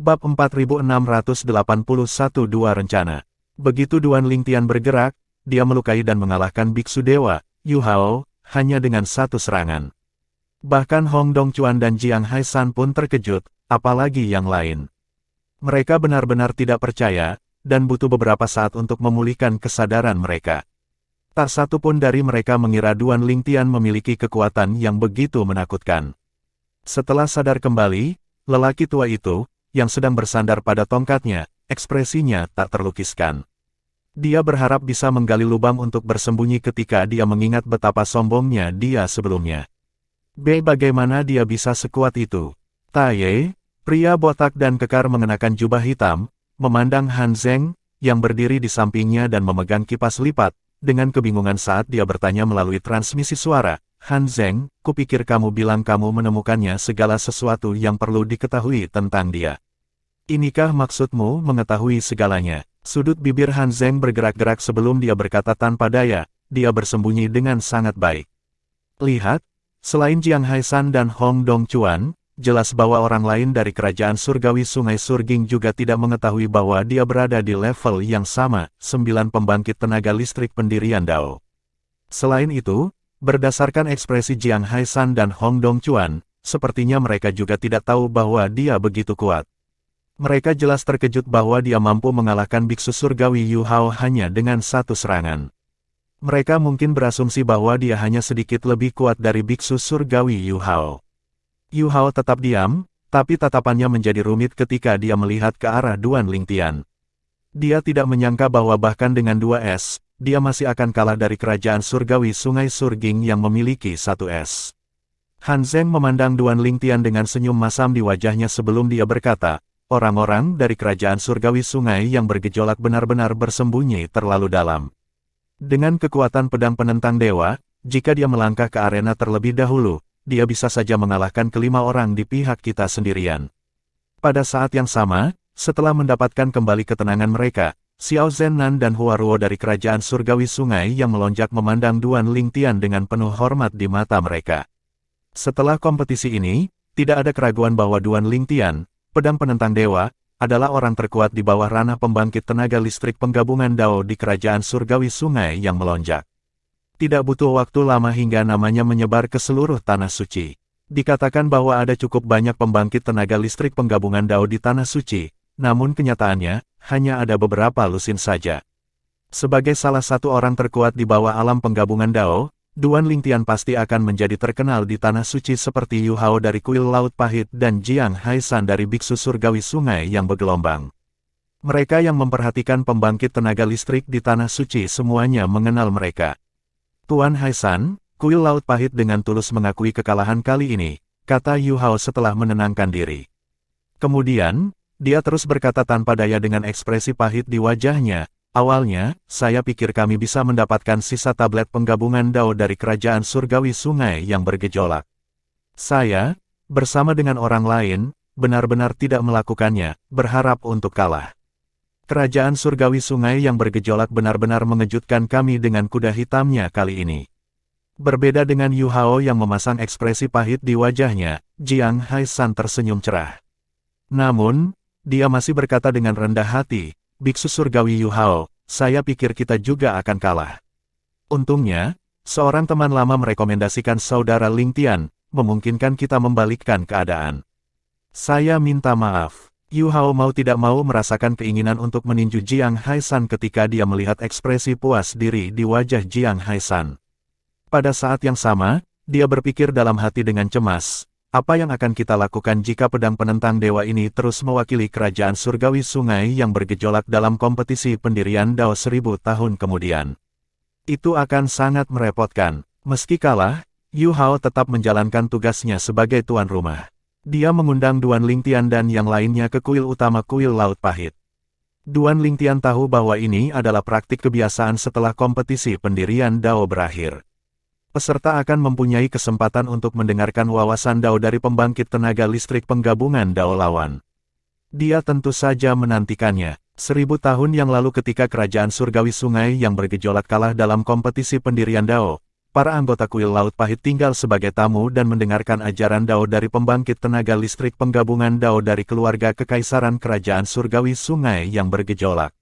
Bab 4681 Dua Rencana. Begitu Duan Lingtian bergerak, dia melukai dan mengalahkan Biksu Dewa, Yu Hao, hanya dengan satu serangan. Bahkan Hong Dongchuan dan Jiang Haisan pun terkejut, apalagi yang lain. Mereka benar-benar tidak percaya, dan butuh beberapa saat untuk memulihkan kesadaran mereka. Tak satu pun dari mereka mengira Duan Lingtian memiliki kekuatan yang begitu menakutkan. Setelah sadar kembali, lelaki tua itu, yang sedang bersandar pada tongkatnya, ekspresinya tak terlukiskan. Dia berharap bisa menggali lubang untuk bersembunyi ketika dia mengingat betapa sombongnya dia sebelumnya. Bagaimana dia bisa sekuat itu? Taye, pria botak dan kekar mengenakan jubah hitam, memandang Han Zeng, yang berdiri di sampingnya dan memegang kipas lipat, dengan kebingungan saat dia bertanya melalui transmisi suara, Han Zeng, kupikir kamu bilang kamu menemukannya segala sesuatu yang perlu diketahui tentang dia. Inikah maksudmu mengetahui segalanya? Sudut bibir Han Zeng bergerak-gerak sebelum dia berkata tanpa daya, dia bersembunyi dengan sangat baik. Lihat, selain Jiang Haisan dan Hong Dongchuan, jelas bahwa orang lain dari kerajaan surgawi Sungai Surging juga tidak mengetahui bahwa dia berada di level yang sama, 9 pembangkit tenaga listrik pendirian Dao. Selain itu, berdasarkan ekspresi Jiang Haisan dan Hong Dongchuan, sepertinya mereka juga tidak tahu bahwa dia begitu kuat. Mereka jelas terkejut bahwa dia mampu mengalahkan Biksu Surgawi Yu Hao hanya dengan satu serangan. Mereka mungkin berasumsi bahwa dia hanya sedikit lebih kuat dari Biksu Surgawi Yu Hao. Yu Hao tetap diam, tapi tatapannya menjadi rumit ketika dia melihat ke arah Duan Lingtian. Dia tidak menyangka bahwa bahkan dengan 2S, dia masih akan kalah dari kerajaan surgawi Sungai Surging yang memiliki 1S. Han Zeng memandang Duan Lingtian dengan senyum masam di wajahnya sebelum dia berkata, orang-orang dari kerajaan surgawi sungai yang bergejolak benar-benar bersembunyi terlalu dalam. Dengan kekuatan pedang penentang dewa, jika dia melangkah ke arena terlebih dahulu, dia bisa saja mengalahkan kelima orang di pihak kita sendirian. Pada saat yang sama, setelah mendapatkan kembali ketenangan mereka, Xiao Zhennan dan Hua Ruo dari kerajaan surgawi sungai yang melonjak memandang Duan Lingtian dengan penuh hormat di mata mereka. Setelah kompetisi ini, tidak ada keraguan bahwa Duan Lingtian, pedang penentang dewa, adalah orang terkuat di bawah ranah pembangkit tenaga listrik penggabungan Dao di kerajaan surgawi sungai yang melonjak. Tidak butuh waktu lama hingga namanya menyebar ke seluruh tanah suci. Dikatakan bahwa ada cukup banyak pembangkit tenaga listrik penggabungan Dao di tanah suci, namun kenyataannya, hanya ada beberapa lusin saja. Sebagai salah satu orang terkuat di bawah alam penggabungan Dao, Duan Lingtian pasti akan menjadi terkenal di tanah suci seperti Yu Hao dari kuil Laut Pahit dan Jiang Haisan dari Biksu Surgawi Sungai yang bergelombang. Mereka yang memperhatikan pembangkit tenaga listrik di tanah suci semuanya mengenal mereka. Tuan Haisan, kuil Laut Pahit dengan tulus mengakui kekalahan kali ini, kata Yu Hao setelah menenangkan diri. Kemudian, dia terus berkata tanpa daya dengan ekspresi pahit di wajahnya, awalnya, saya pikir kami bisa mendapatkan sisa tablet penggabungan Dao dari kerajaan surgawi sungai yang bergejolak. Saya, bersama dengan orang lain, benar-benar tidak melakukannya, berharap untuk kalah. Kerajaan surgawi sungai yang bergejolak benar-benar mengejutkan kami dengan kuda hitamnya kali ini. Berbeda dengan Yu Hao yang memasang ekspresi pahit di wajahnya, Jiang Haisan tersenyum cerah. Namun, dia masih berkata dengan rendah hati, Biksu Surgawi Yu Hao, saya pikir kita juga akan kalah. Untungnya, seorang teman lama merekomendasikan saudara Lingtian, memungkinkan kita membalikkan keadaan. Saya minta maaf. Yu Hao mau tidak mau merasakan keinginan untuk meninju Jiang Haisan ketika dia melihat ekspresi puas diri di wajah Jiang Haisan. Pada saat yang sama, dia berpikir dalam hati dengan cemas, apa yang akan kita lakukan jika pedang penentang dewa ini terus mewakili kerajaan surgawi sungai yang bergejolak dalam kompetisi pendirian Dao 1000 tahun kemudian? Itu akan sangat merepotkan. Meski kalah, Yu Hao tetap menjalankan tugasnya sebagai tuan rumah. Dia mengundang Duan Lingtian dan yang lainnya ke kuil utama kuil Laut Pahit. Duan Lingtian tahu bahwa ini adalah praktik kebiasaan setelah kompetisi pendirian Dao berakhir. Peserta akan mempunyai kesempatan untuk mendengarkan wawasan Dao dari pembangkit tenaga listrik penggabungan Dao lawan. Dia tentu saja menantikannya. 1000 tahun yang lalu ketika kerajaan surgawi sungai yang bergejolak kalah dalam kompetisi pendirian Dao, para anggota kuil Laut Pahit tinggal sebagai tamu dan mendengarkan ajaran Dao dari pembangkit tenaga listrik penggabungan Dao dari keluarga kekaisaran kerajaan surgawi sungai yang bergejolak.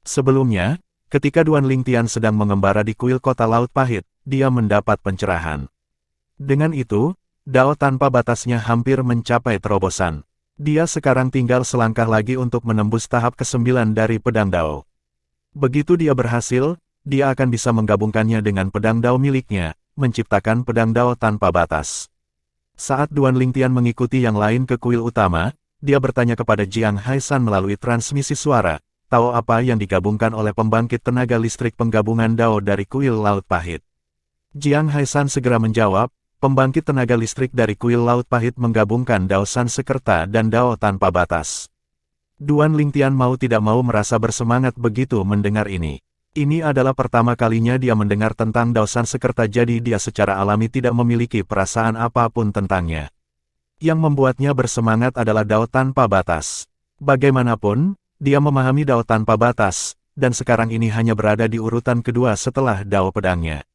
Sebelumnya, ketika Duan Lingtian sedang mengembara di kuil kota Laut Pahit, dia mendapat pencerahan. Dengan itu, Dao tanpa batasnya hampir mencapai terobosan. Dia sekarang tinggal selangkah lagi untuk menembus tahap ke-9 dari pedang Dao. Begitu dia berhasil, dia akan bisa menggabungkannya dengan pedang Dao miliknya, menciptakan pedang Dao tanpa batas. Saat Duan Lingtian mengikuti yang lain ke kuil utama, dia bertanya kepada Jiang Haisan melalui transmisi suara, tahu apa yang digabungkan oleh pembangkit tenaga listrik penggabungan Dao dari kuil Laut Pahit. Jiang Haisan segera menjawab, pembangkit tenaga listrik dari kuil Laut Pahit menggabungkan Dao Sansekerta dan Dao tanpa batas. Duan Lingtian mau tidak mau merasa bersemangat begitu mendengar ini. Ini adalah pertama kalinya dia mendengar tentang Dao Sansekerta, jadi dia secara alami tidak memiliki perasaan apapun tentangnya. Yang membuatnya bersemangat adalah Dao tanpa batas. Bagaimanapun, dia memahami Dao tanpa batas, dan sekarang ini hanya berada di urutan kedua setelah Dao pedangnya.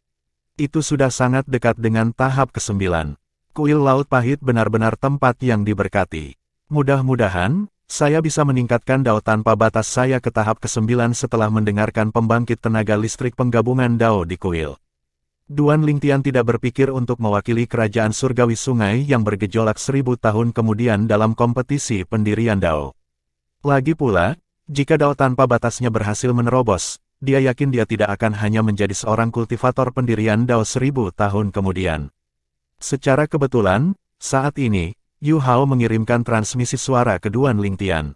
Itu sudah sangat dekat dengan tahap ke-9. Kuil Laut Pahit benar-benar tempat yang diberkati. Mudah-mudahan, saya bisa meningkatkan Dao tanpa batas saya ke tahap ke-9 setelah mendengarkan pembangkit tenaga listrik penggabungan Dao di kuil. Duan Lingtian tidak berpikir untuk mewakili kerajaan surgawi sungai yang bergejolak 1000 tahun kemudian dalam kompetisi pendirian Dao. Lagi pula, jika Dao tanpa batasnya berhasil menerobos, dia yakin dia tidak akan hanya menjadi seorang kultivator pendirian Dao 1000 tahun kemudian. Secara kebetulan, saat ini, Yu Hao mengirimkan transmisi suara ke Duan Lingtian.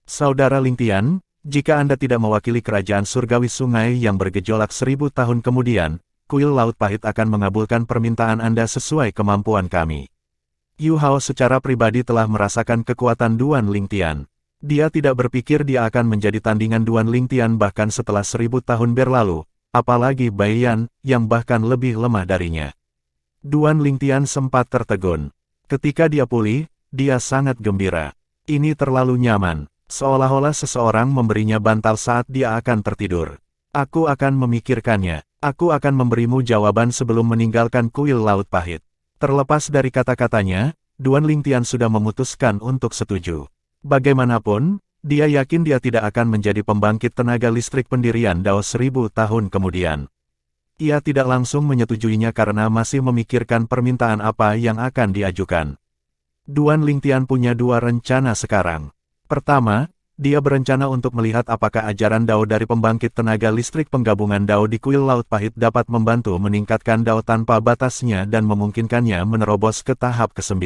Saudara Lingtian, jika Anda tidak mewakili kerajaan surgawi sungai yang bergejolak 1000 tahun kemudian, kuil Laut Pahit akan mengabulkan permintaan Anda sesuai kemampuan kami. Yu Hao secara pribadi telah merasakan kekuatan Duan Lingtian. Dia tidak berpikir dia akan menjadi tandingan Duan Lingtian bahkan setelah 1000 tahun berlalu, apalagi Bai Yan, yang bahkan lebih lemah darinya. Duan Lingtian sempat tertegun. Ketika dia pulih, dia sangat gembira. Ini terlalu nyaman, seolah-olah seseorang memberinya bantal saat dia akan tertidur. Aku akan memikirkannya. Aku akan memberimu jawaban sebelum meninggalkan kuil Laut Pahit. Terlepas dari kata-katanya, Duan Lingtian sudah memutuskan untuk setuju. Bagaimanapun, dia yakin dia tidak akan menjadi pembangkit tenaga listrik pendirian Dao 1000 tahun kemudian. Ia tidak langsung menyetujuinya karena masih memikirkan permintaan apa yang akan diajukan. Duan Lingtian punya dua rencana sekarang. Pertama, dia berencana untuk melihat apakah ajaran Dao dari pembangkit tenaga listrik penggabungan Dao di kuil Laut Pahit dapat membantu meningkatkan Dao tanpa batasnya dan memungkinkannya menerobos ke tahap ke-9.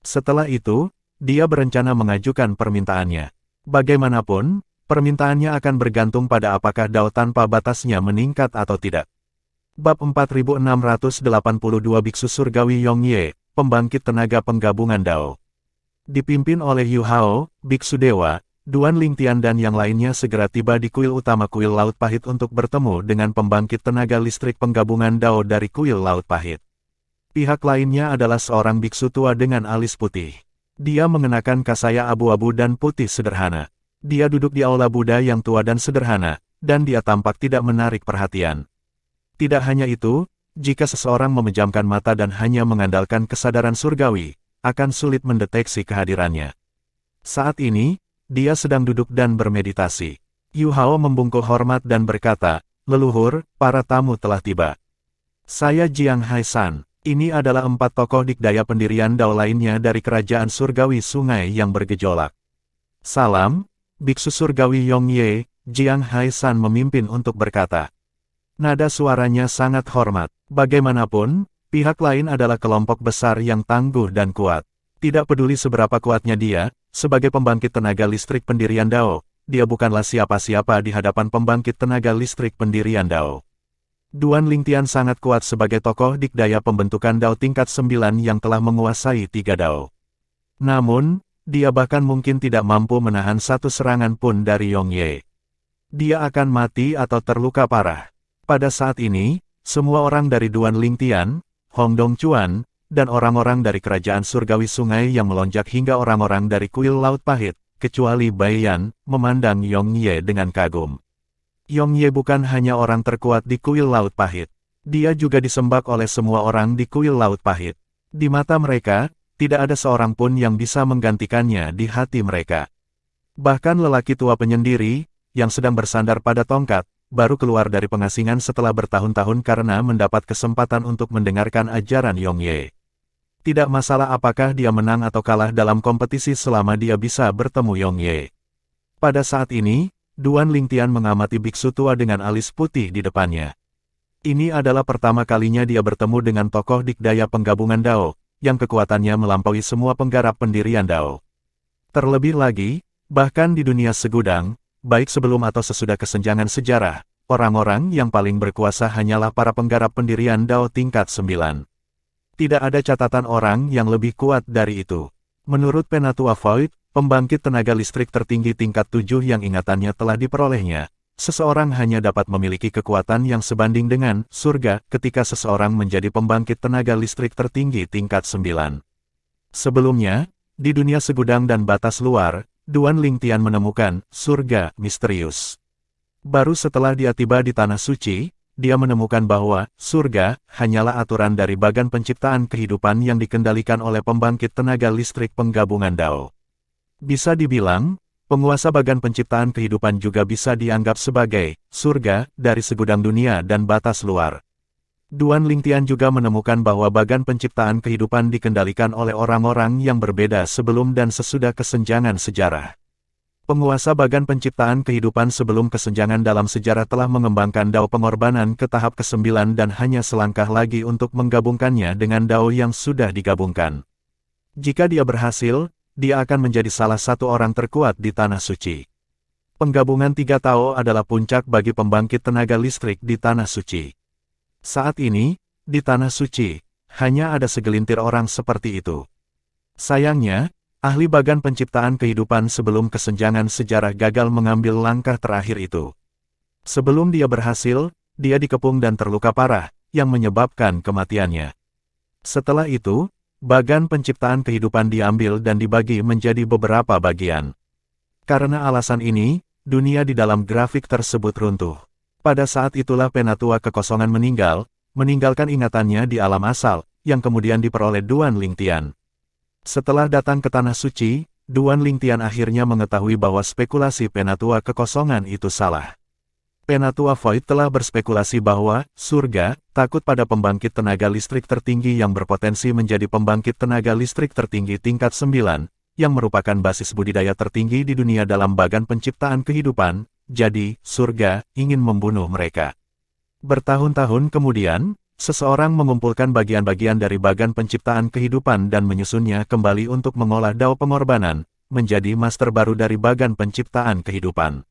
Setelah itu, dia berencana mengajukan permintaannya. Bagaimanapun, permintaannya akan bergantung pada apakah Dao tanpa batasnya meningkat atau tidak. Bab 4682 Biksu Surgawi Yongye, pembangkit tenaga penggabungan Dao. Dipimpin oleh Yu Hao, Biksu Dewa, Duan Lingtian dan yang lainnya segera tiba di kuil utama kuil Laut Pahit untuk bertemu dengan pembangkit tenaga listrik penggabungan Dao dari kuil Laut Pahit. Pihak lainnya adalah seorang biksu tua dengan alis putih. Dia mengenakan kasaya abu-abu dan putih sederhana. Dia duduk di aula Buddha yang tua dan sederhana, dan dia tampak tidak menarik perhatian. Tidak hanya itu, jika seseorang memejamkan mata dan hanya mengandalkan kesadaran surgawi, akan sulit mendeteksi kehadirannya. Saat ini, dia sedang duduk dan bermeditasi. Yu Hao membungkuk hormat dan berkata, "Leluhur, para tamu telah tiba. Saya Jiang Haisan. Ini adalah 4 tokoh dikdaya pendirian Dao lainnya dari kerajaan surgawi sungai yang bergejolak." "Salam." Biksu Surgawi Yongye, Jiang Haisan memimpin untuk berkata. Nada suaranya sangat hormat. Bagaimanapun, pihak lain adalah kelompok besar yang tangguh dan kuat. Tidak peduli seberapa kuatnya dia, sebagai pembangkit tenaga listrik pendirian Dao, dia bukanlah siapa-siapa di hadapan pembangkit tenaga listrik pendirian Dao. Duan Lingtian sangat kuat sebagai tokoh dikdaya pembentukan Dao tingkat 9 yang telah menguasai 3 Dao. Namun, dia bahkan mungkin tidak mampu menahan satu serangan pun dari Yongye. Dia akan mati atau terluka parah. Pada saat ini, semua orang dari Duan Lingtian, Hong Dongchuan, dan orang-orang dari kerajaan surgawi sungai yang melonjak hingga orang-orang dari kuil Laut Pahit, kecuali Bai Yan, memandang Yongye dengan kagum. Yongye bukan hanya orang terkuat di kuil Laut Pahit. Dia juga disembah oleh semua orang di kuil Laut Pahit. Di mata mereka, tidak ada seorang pun yang bisa menggantikannya di hati mereka. Bahkan lelaki tua penyendiri, yang sedang bersandar pada tongkat, baru keluar dari pengasingan setelah bertahun-tahun karena mendapat kesempatan untuk mendengarkan ajaran Yongye. Tidak masalah apakah dia menang atau kalah dalam kompetisi selama dia bisa bertemu Yongye. Pada saat ini, Duan Lingtian mengamati biksu tua dengan alis putih di depannya. Ini adalah pertama kalinya dia bertemu dengan tokoh dikdaya penggabungan Dao, yang kekuatannya melampaui semua penggarap pendirian Dao. Terlebih lagi, bahkan di dunia segudang, baik sebelum atau sesudah kesenjangan sejarah, orang-orang yang paling berkuasa hanyalah para penggarap pendirian Dao tingkat 9. Tidak ada catatan orang yang lebih kuat dari itu. Menurut Penatua Void, pembangkit tenaga listrik tertinggi tingkat 7 yang ingatannya telah diperolehnya, seseorang hanya dapat memiliki kekuatan yang sebanding dengan surga ketika seseorang menjadi pembangkit tenaga listrik tertinggi tingkat 9. Sebelumnya, di dunia segudang dan batas luar, Duan Lingtian menemukan surga misterius. Baru setelah dia tiba di Tanah Suci, dia menemukan bahwa surga hanyalah aturan dari bagan penciptaan kehidupan yang dikendalikan oleh pembangkit tenaga listrik penggabungan Dao. Bisa dibilang, penguasa bagan penciptaan kehidupan juga bisa dianggap sebagai surga dari segudang dunia dan batas luar. Duan Lingtian juga menemukan bahwa bagan penciptaan kehidupan dikendalikan oleh orang-orang yang berbeda sebelum dan sesudah kesenjangan sejarah. Penguasa bagan penciptaan kehidupan sebelum kesenjangan dalam sejarah telah mengembangkan Dao pengorbanan ke tahap ke-9 dan hanya selangkah lagi untuk menggabungkannya dengan Dao yang sudah digabungkan. Jika dia berhasil, dia akan menjadi salah satu orang terkuat di Tanah Suci. Penggabungan 3 Tao adalah puncak bagi pembangkit tenaga listrik di Tanah Suci. Saat ini, di Tanah Suci, hanya ada segelintir orang seperti itu. Sayangnya, ahli bagan penciptaan kehidupan sebelum kesenjangan sejarah gagal mengambil langkah terakhir itu. Sebelum dia berhasil, dia dikepung dan terluka parah, yang menyebabkan kematiannya. Setelah itu, bagan penciptaan kehidupan diambil dan dibagi menjadi beberapa bagian. Karena alasan ini, dunia di dalam grafik tersebut runtuh. Pada saat itulah Penatua Kekosongan meninggalkan ingatannya di alam asal, yang kemudian diperoleh Duan Lingtian. Setelah datang ke Tanah Suci, Duan Lingtian akhirnya mengetahui bahwa spekulasi Penatua Kekosongan itu salah. Penatua Void telah berspekulasi bahwa surga takut pada pembangkit tenaga listrik tertinggi yang berpotensi menjadi pembangkit tenaga listrik tertinggi tingkat 9, yang merupakan basis budidaya tertinggi di dunia dalam bagan penciptaan kehidupan, jadi surga ingin membunuh mereka. Bertahun-tahun kemudian, seseorang mengumpulkan bagian-bagian dari bagan penciptaan kehidupan dan menyusunnya kembali untuk mengolah Dao pengorbanan, menjadi master baru dari bagan penciptaan kehidupan.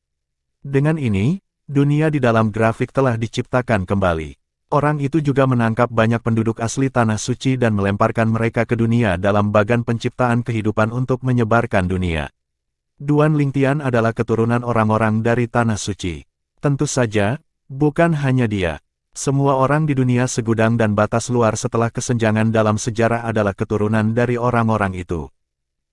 Dengan ini, dunia di dalam grafik telah diciptakan kembali. Orang itu juga menangkap banyak penduduk asli Tanah Suci dan melemparkan mereka ke dunia dalam bagan penciptaan kehidupan untuk menyebarkan dunia. Duan Lingtian adalah keturunan orang-orang dari Tanah Suci. Tentu saja, bukan hanya dia. Semua orang di dunia segudang dan batas luar setelah kesenjangan dalam sejarah adalah keturunan dari orang-orang itu.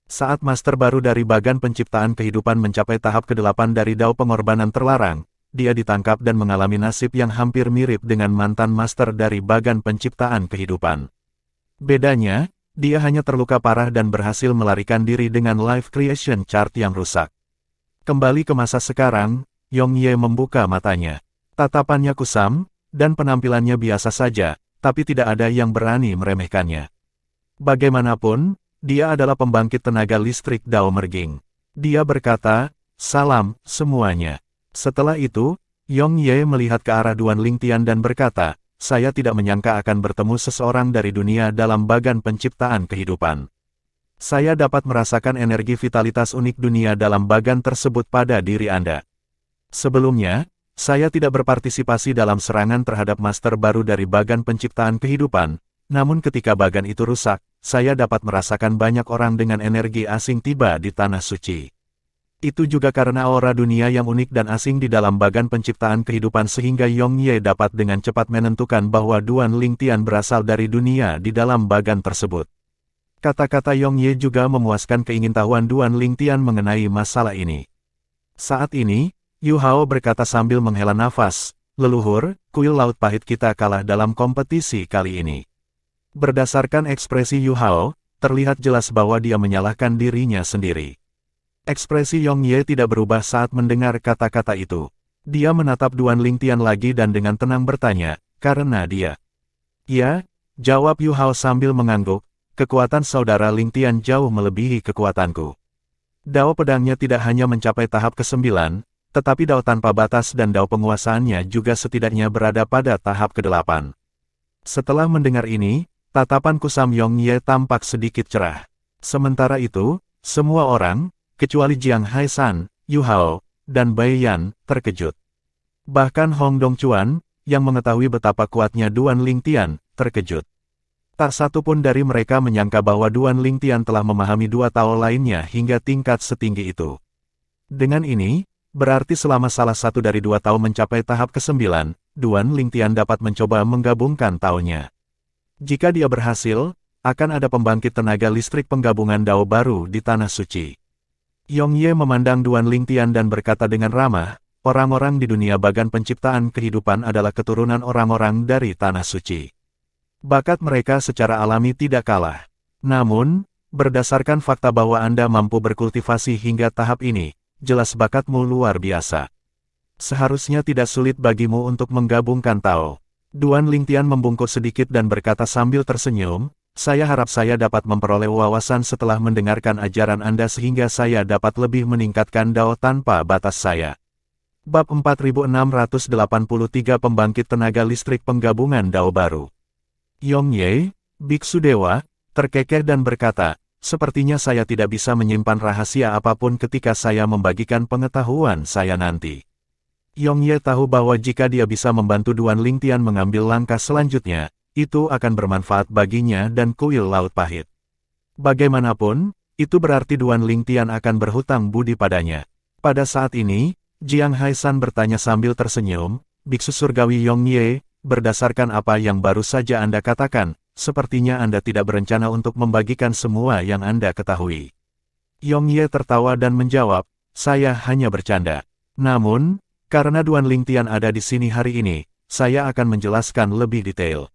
Saat master baru dari bagan penciptaan kehidupan mencapai tahap ke-8 dari Dao pengorbanan terlarang, dia ditangkap dan mengalami nasib yang hampir mirip dengan mantan master dari bagan penciptaan kehidupan. Bedanya, dia hanya terluka parah dan berhasil melarikan diri dengan life creation chart yang rusak. Kembali ke masa sekarang, Yongye membuka matanya. Tatapannya kusam, dan penampilannya biasa saja, tapi tidak ada yang berani meremehkannya. Bagaimanapun, dia adalah pembangkit tenaga listrik Dao Merging. Dia berkata, "Salam, semuanya." Setelah itu, Yongye melihat ke arah Duan Lingtian dan berkata, "Saya tidak menyangka akan bertemu seseorang dari dunia dalam bagan penciptaan kehidupan. Saya dapat merasakan energi vitalitas unik dunia dalam bagan tersebut pada diri Anda. Sebelumnya, saya tidak berpartisipasi dalam serangan terhadap master baru dari bagan penciptaan kehidupan, namun ketika bagan itu rusak, saya dapat merasakan banyak orang dengan energi asing tiba di Tanah Suci. Itu juga karena aura dunia yang unik dan asing di dalam bagan penciptaan kehidupan sehingga Yongye dapat dengan cepat menentukan bahwa Duan Lingtian berasal dari dunia di dalam bagan tersebut." Kata-kata Yongye juga memuaskan keingintahuan Duan Lingtian mengenai masalah ini. Saat ini, Yu Hao berkata sambil menghela nafas, leluhur, kuil laut pahit kita kalah dalam kompetisi kali ini. Berdasarkan ekspresi Yu Hao, terlihat jelas bahwa dia menyalahkan dirinya sendiri. Ekspresi Yong Ye tidak berubah saat mendengar kata-kata itu. Dia menatap Duan Lingtian lagi dan dengan tenang bertanya, karena dia. Ya, jawab Yu Hao sambil mengangguk, kekuatan saudara Lingtian jauh melebihi kekuatanku. Dao pedangnya tidak hanya mencapai tahap ke-9, tetapi dao tanpa batas dan dao penguasaannya juga setidaknya berada pada tahap ke-8. Setelah mendengar ini, tatapan kusam Yong Ye tampak sedikit cerah. Sementara itu, semua orang, kecuali Jiang Haisan, Yu Hao, dan Bai Yan, terkejut. Bahkan Hong Dongchuan, yang mengetahui betapa kuatnya Duan Lingtian, terkejut. Tak satu pun dari mereka menyangka bahwa Duan Lingtian telah memahami dua tao lainnya hingga tingkat setinggi itu. Dengan ini, berarti selama salah satu dari dua tao mencapai tahap ke-9, Duan Lingtian dapat mencoba menggabungkan taonya. Jika dia berhasil, akan ada pembangkit tenaga listrik penggabungan dao baru di Tanah Suci. Yong Ye memandang Duan Lingtian dan berkata dengan ramah, orang-orang di dunia bagan penciptaan kehidupan adalah keturunan orang-orang dari Tanah Suci. Bakat mereka secara alami tidak kalah. Namun, berdasarkan fakta bahwa Anda mampu berkultivasi hingga tahap ini, jelas bakatmu luar biasa. Seharusnya tidak sulit bagimu untuk menggabungkan Tao. Duan Lingtian membungkuk sedikit dan berkata sambil tersenyum, saya harap saya dapat memperoleh wawasan setelah mendengarkan ajaran Anda sehingga saya dapat lebih meningkatkan Dao tanpa batas saya. Bab 4683 Pembangkit Tenaga Listrik Penggabungan Dao Baru. Yong Ye, Biksu Dewa, terkekeh dan berkata, sepertinya saya tidak bisa menyimpan rahasia apapun ketika saya membagikan pengetahuan saya nanti. Yong Ye tahu bahwa jika dia bisa membantu Duan Lingtian mengambil langkah selanjutnya, itu akan bermanfaat baginya dan kuil laut pahit. Bagaimanapun, itu berarti Duan Lingtian akan berhutang budi padanya. Pada saat ini, Jiang Haisan bertanya sambil tersenyum, Biksu Surgawi Yong Ye, berdasarkan apa yang baru saja Anda katakan, sepertinya Anda tidak berencana untuk membagikan semua yang Anda ketahui. Yong Ye tertawa dan menjawab, saya hanya bercanda. Namun, karena Duan Lingtian ada di sini hari ini, saya akan menjelaskan lebih detail.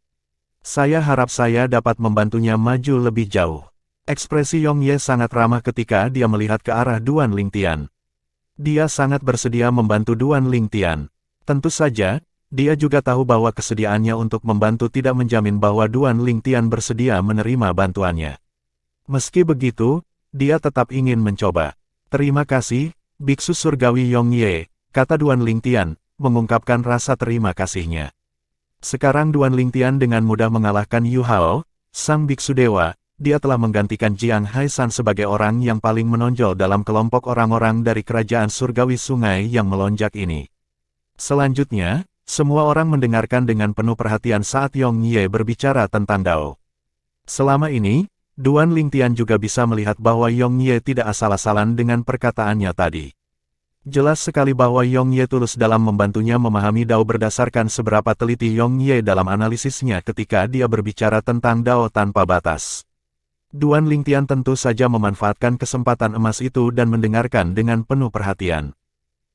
Saya harap saya dapat membantunya maju lebih jauh. Ekspresi Yong Ye sangat ramah ketika dia melihat ke arah Duan Lingtian. Dia sangat bersedia membantu Duan Lingtian. Tentu saja, dia juga tahu bahwa kesediaannya untuk membantu tidak menjamin bahwa Duan Lingtian bersedia menerima bantuannya. Meski begitu, dia tetap ingin mencoba. Terima kasih, Biksu Surgawi Yong Ye, kata Duan Lingtian, mengungkapkan rasa terima kasihnya. Sekarang Duan Lingtian dengan mudah mengalahkan Yu Hao, sang Biksu Dewa, dia telah menggantikan Jiang Haisan sebagai orang yang paling menonjol dalam kelompok orang-orang dari kerajaan surgawi sungai yang melonjak ini. Selanjutnya, semua orang mendengarkan dengan penuh perhatian saat Yong Ye berbicara tentang Dao. Selama ini, Duan Lingtian juga bisa melihat bahwa Yong Ye tidak asal-asalan dengan perkataannya tadi. Jelas sekali bahwa Yong Ye tulus dalam membantunya memahami Dao berdasarkan seberapa teliti Yong Ye dalam analisisnya ketika dia berbicara tentang Dao tanpa batas. Duan Lingtian tentu saja memanfaatkan kesempatan emas itu dan mendengarkan dengan penuh perhatian.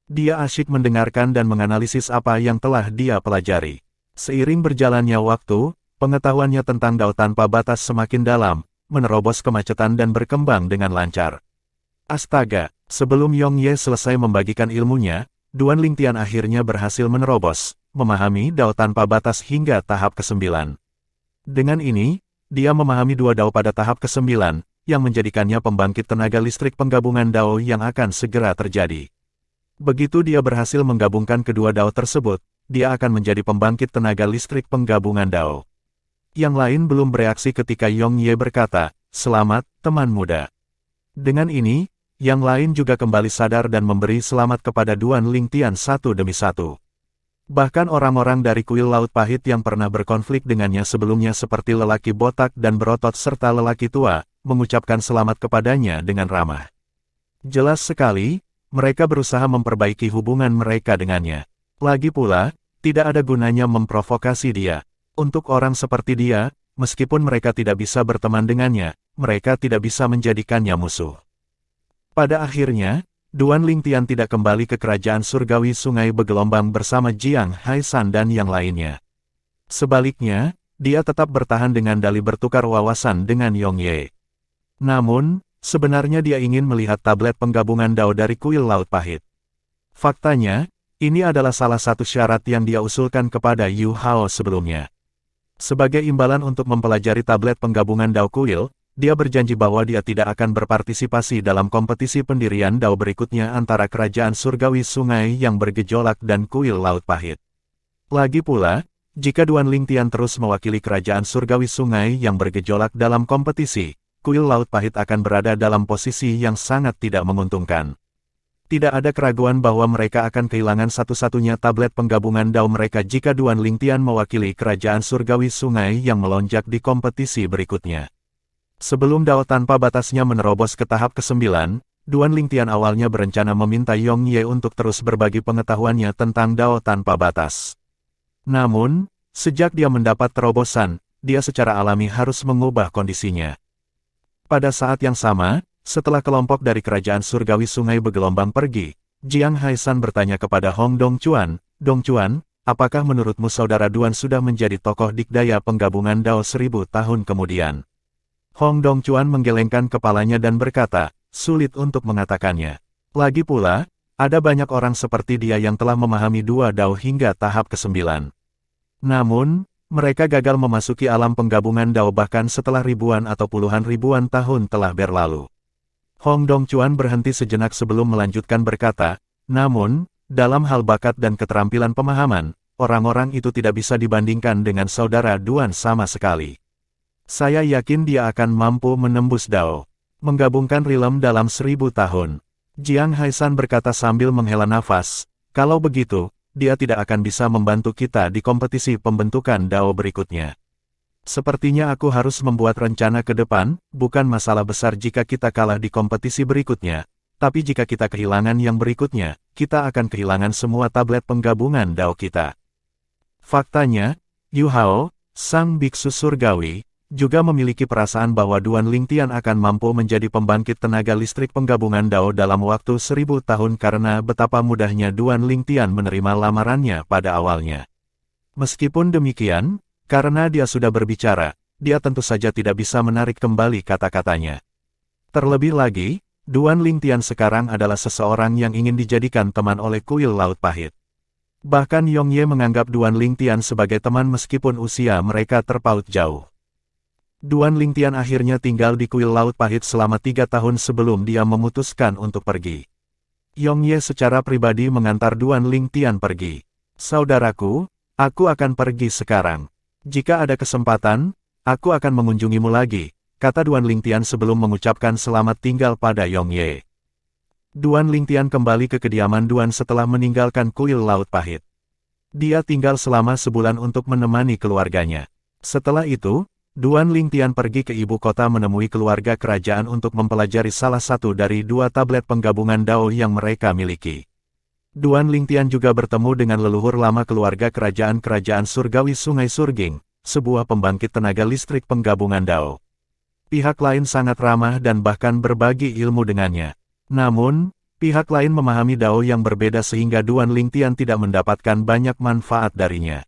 Dia asyik mendengarkan dan menganalisis apa yang telah dia pelajari. Seiring berjalannya waktu, pengetahuannya tentang Dao tanpa batas semakin dalam, menerobos kemacetan dan berkembang dengan lancar. Astaga, sebelum Yong Ye selesai membagikan ilmunya, Duan Lingtian akhirnya berhasil menerobos, memahami Dao tanpa batas hingga tahap ke-9. Dengan ini, dia memahami dua Dao pada tahap ke-9, yang menjadikannya pembangkit tenaga listrik penggabungan Dao yang akan segera terjadi. Begitu dia berhasil menggabungkan kedua Dao tersebut, dia akan menjadi pembangkit tenaga listrik penggabungan Dao. Yang lain belum bereaksi ketika Yong Ye berkata, "Selamat, teman muda." Dengan ini, yang lain juga kembali sadar dan memberi selamat kepada Duan Lingtian satu demi satu. Bahkan orang-orang dari kuil laut pahit yang pernah berkonflik dengannya sebelumnya seperti lelaki botak dan berotot serta lelaki tua, mengucapkan selamat kepadanya dengan ramah. Jelas sekali, mereka berusaha memperbaiki hubungan mereka dengannya. Lagi pula, tidak ada gunanya memprovokasi dia. Untuk orang seperti dia, meskipun mereka tidak bisa berteman dengannya, mereka tidak bisa menjadikannya musuh. Pada akhirnya, Duan Lingtian tidak kembali ke kerajaan surgawi sungai bergelombang bersama Jiang Haishan dan yang lainnya. Sebaliknya, dia tetap bertahan dengan dalih bertukar wawasan dengan Yongye. Namun, sebenarnya dia ingin melihat tablet penggabungan Dao dari kuil Laut Pahit. Faktanya, ini adalah salah satu syarat yang dia usulkan kepada Yu Hao sebelumnya. Sebagai imbalan untuk mempelajari tablet penggabungan Dao kuil, dia berjanji bahwa dia tidak akan berpartisipasi dalam kompetisi pendirian Dao berikutnya antara kerajaan surgawi sungai yang bergejolak dan kuil Laut Pahit. Lagi pula, jika Duan Lingtian terus mewakili kerajaan surgawi sungai yang bergejolak dalam kompetisi, kuil Laut Pahit akan berada dalam posisi yang sangat tidak menguntungkan. Tidak ada keraguan bahwa mereka akan kehilangan satu-satunya tablet penggabungan Dao mereka jika Duan Lingtian mewakili kerajaan surgawi sungai yang melonjak di kompetisi berikutnya. Sebelum Dao tanpa batasnya menerobos ke tahap ke-9, Duan Lingtian awalnya berencana meminta Yongye untuk terus berbagi pengetahuannya tentang Dao tanpa batas. Namun, sejak dia mendapat terobosan, dia secara alami harus mengubah kondisinya. Pada saat yang sama, setelah kelompok dari kerajaan surgawi sungai bergelombang pergi, Jiang Haishan bertanya kepada Hong Dongchuan, "Dongchuan, apakah menurutmu saudara Duan sudah menjadi tokoh dikdaya penggabungan Dao 1000 tahun kemudian?" Hong Dongchuan menggelengkan kepalanya dan berkata, "Sulit untuk mengatakannya. Lagi pula, ada banyak orang seperti dia yang telah memahami dua Dao hingga tahap ke-9. Namun, mereka gagal memasuki alam penggabungan Dao bahkan setelah ribuan atau puluhan ribuan tahun telah berlalu." Hong Dongchuan berhenti sejenak sebelum melanjutkan berkata, "Namun, dalam hal bakat dan keterampilan pemahaman, orang-orang itu tidak bisa dibandingkan dengan saudara Duan sama sekali. Saya yakin dia akan mampu menembus Dao, menggabungkan rilem dalam 1000 tahun." Jiang Haishan berkata sambil menghela nafas, "Kalau begitu, dia tidak akan bisa membantu kita di kompetisi pembentukan Dao berikutnya. Sepertinya aku harus membuat rencana ke depan, bukan masalah besar jika kita kalah di kompetisi berikutnya, tapi jika kita kehilangan yang berikutnya, kita akan kehilangan semua tablet penggabungan Dao kita." Faktanya, Yu Hao, sang biksu surgawi, juga memiliki perasaan bahwa Duan Lingtian akan mampu menjadi pembangkit tenaga listrik penggabungan Dao dalam waktu 1000 tahun karena betapa mudahnya Duan Lingtian menerima lamarannya pada awalnya. Meskipun demikian, karena dia sudah berbicara, dia tentu saja tidak bisa menarik kembali kata-katanya. Terlebih lagi, Duan Lingtian sekarang adalah seseorang yang ingin dijadikan teman oleh kuil Laut Pahit. Bahkan Yongye menganggap Duan Lingtian sebagai teman meskipun usia mereka terpaut jauh. Duan Lingtian akhirnya tinggal di kuil Laut Pahit selama 3 tahun sebelum dia memutuskan untuk pergi. Yongye secara pribadi mengantar Duan Lingtian pergi. "Saudaraku, aku akan pergi sekarang. Jika ada kesempatan, aku akan mengunjungimu lagi," kata Duan Lingtian sebelum mengucapkan selamat tinggal pada Yongye. Duan Lingtian kembali ke kediaman Duan setelah meninggalkan kuil Laut Pahit. Dia tinggal selama sebulan untuk menemani keluarganya. Setelah itu, Duan Lingtian pergi ke ibu kota menemui keluarga kerajaan untuk mempelajari salah satu dari 2 tablet penggabungan Dao yang mereka miliki. Duan Lingtian juga bertemu dengan leluhur lama keluarga kerajaan surgawi Sungai Surging, sebuah pembangkit tenaga listrik penggabungan Dao. Pihak lain sangat ramah dan bahkan berbagi ilmu dengannya. Namun, pihak lain memahami Dao yang berbeda sehingga Duan Lingtian tidak mendapatkan banyak manfaat darinya.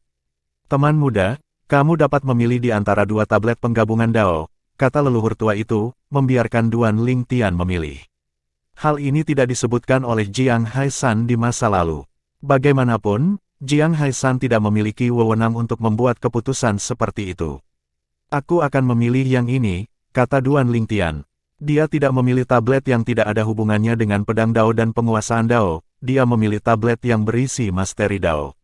"Teman muda, kamu dapat memilih di antara 2 tablet penggabungan Dao," kata leluhur tua itu, membiarkan Duan Lingtian memilih. Hal ini tidak disebutkan oleh Jiang Haishan di masa lalu. Bagaimanapun, Jiang Haishan tidak memiliki wewenang untuk membuat keputusan seperti itu. "Aku akan memilih yang ini," kata Duan Lingtian. Dia tidak memilih tablet yang tidak ada hubungannya dengan pedang Dao dan penguasaan Dao, dia memilih tablet yang berisi masteri Dao.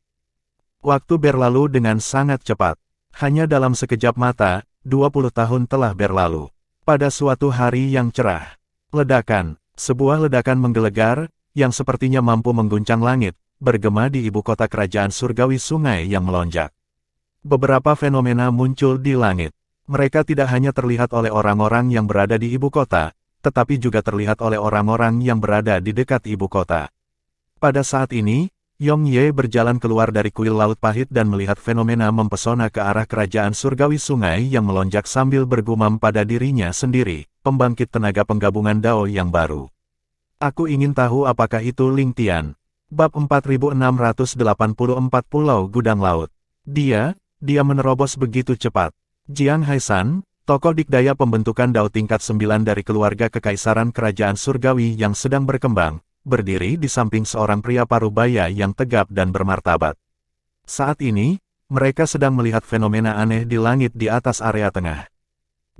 Waktu berlalu dengan sangat cepat. Hanya dalam sekejap mata, 20 tahun telah berlalu. Pada suatu hari yang cerah, sebuah ledakan menggelegar, yang sepertinya mampu mengguncang langit, bergema di ibu kota kerajaan surgawi sungai yang melonjak. Beberapa fenomena muncul di langit. Mereka tidak hanya terlihat oleh orang-orang yang berada di ibu kota, tetapi juga terlihat oleh orang-orang yang berada di dekat ibu kota. Pada saat ini, Yongye berjalan keluar dari kuil Laut Pahit dan melihat fenomena mempesona ke arah kerajaan surgawi sungai yang melonjak sambil bergumam pada dirinya sendiri, pembangkit tenaga penggabungan Dao yang baru. Aku ingin tahu apakah itu Ling Tian. Bab 4684 Pulau Gudang Laut. Dia menerobos begitu cepat. Jiang Haisan, tokoh dikdaya pembentukan Dao tingkat 9 dari keluarga kekaisaran kerajaan surgawi yang sedang berkembang, berdiri di samping seorang pria parubaya yang tegap dan bermartabat. Saat ini, mereka sedang melihat fenomena aneh di langit di atas area tengah.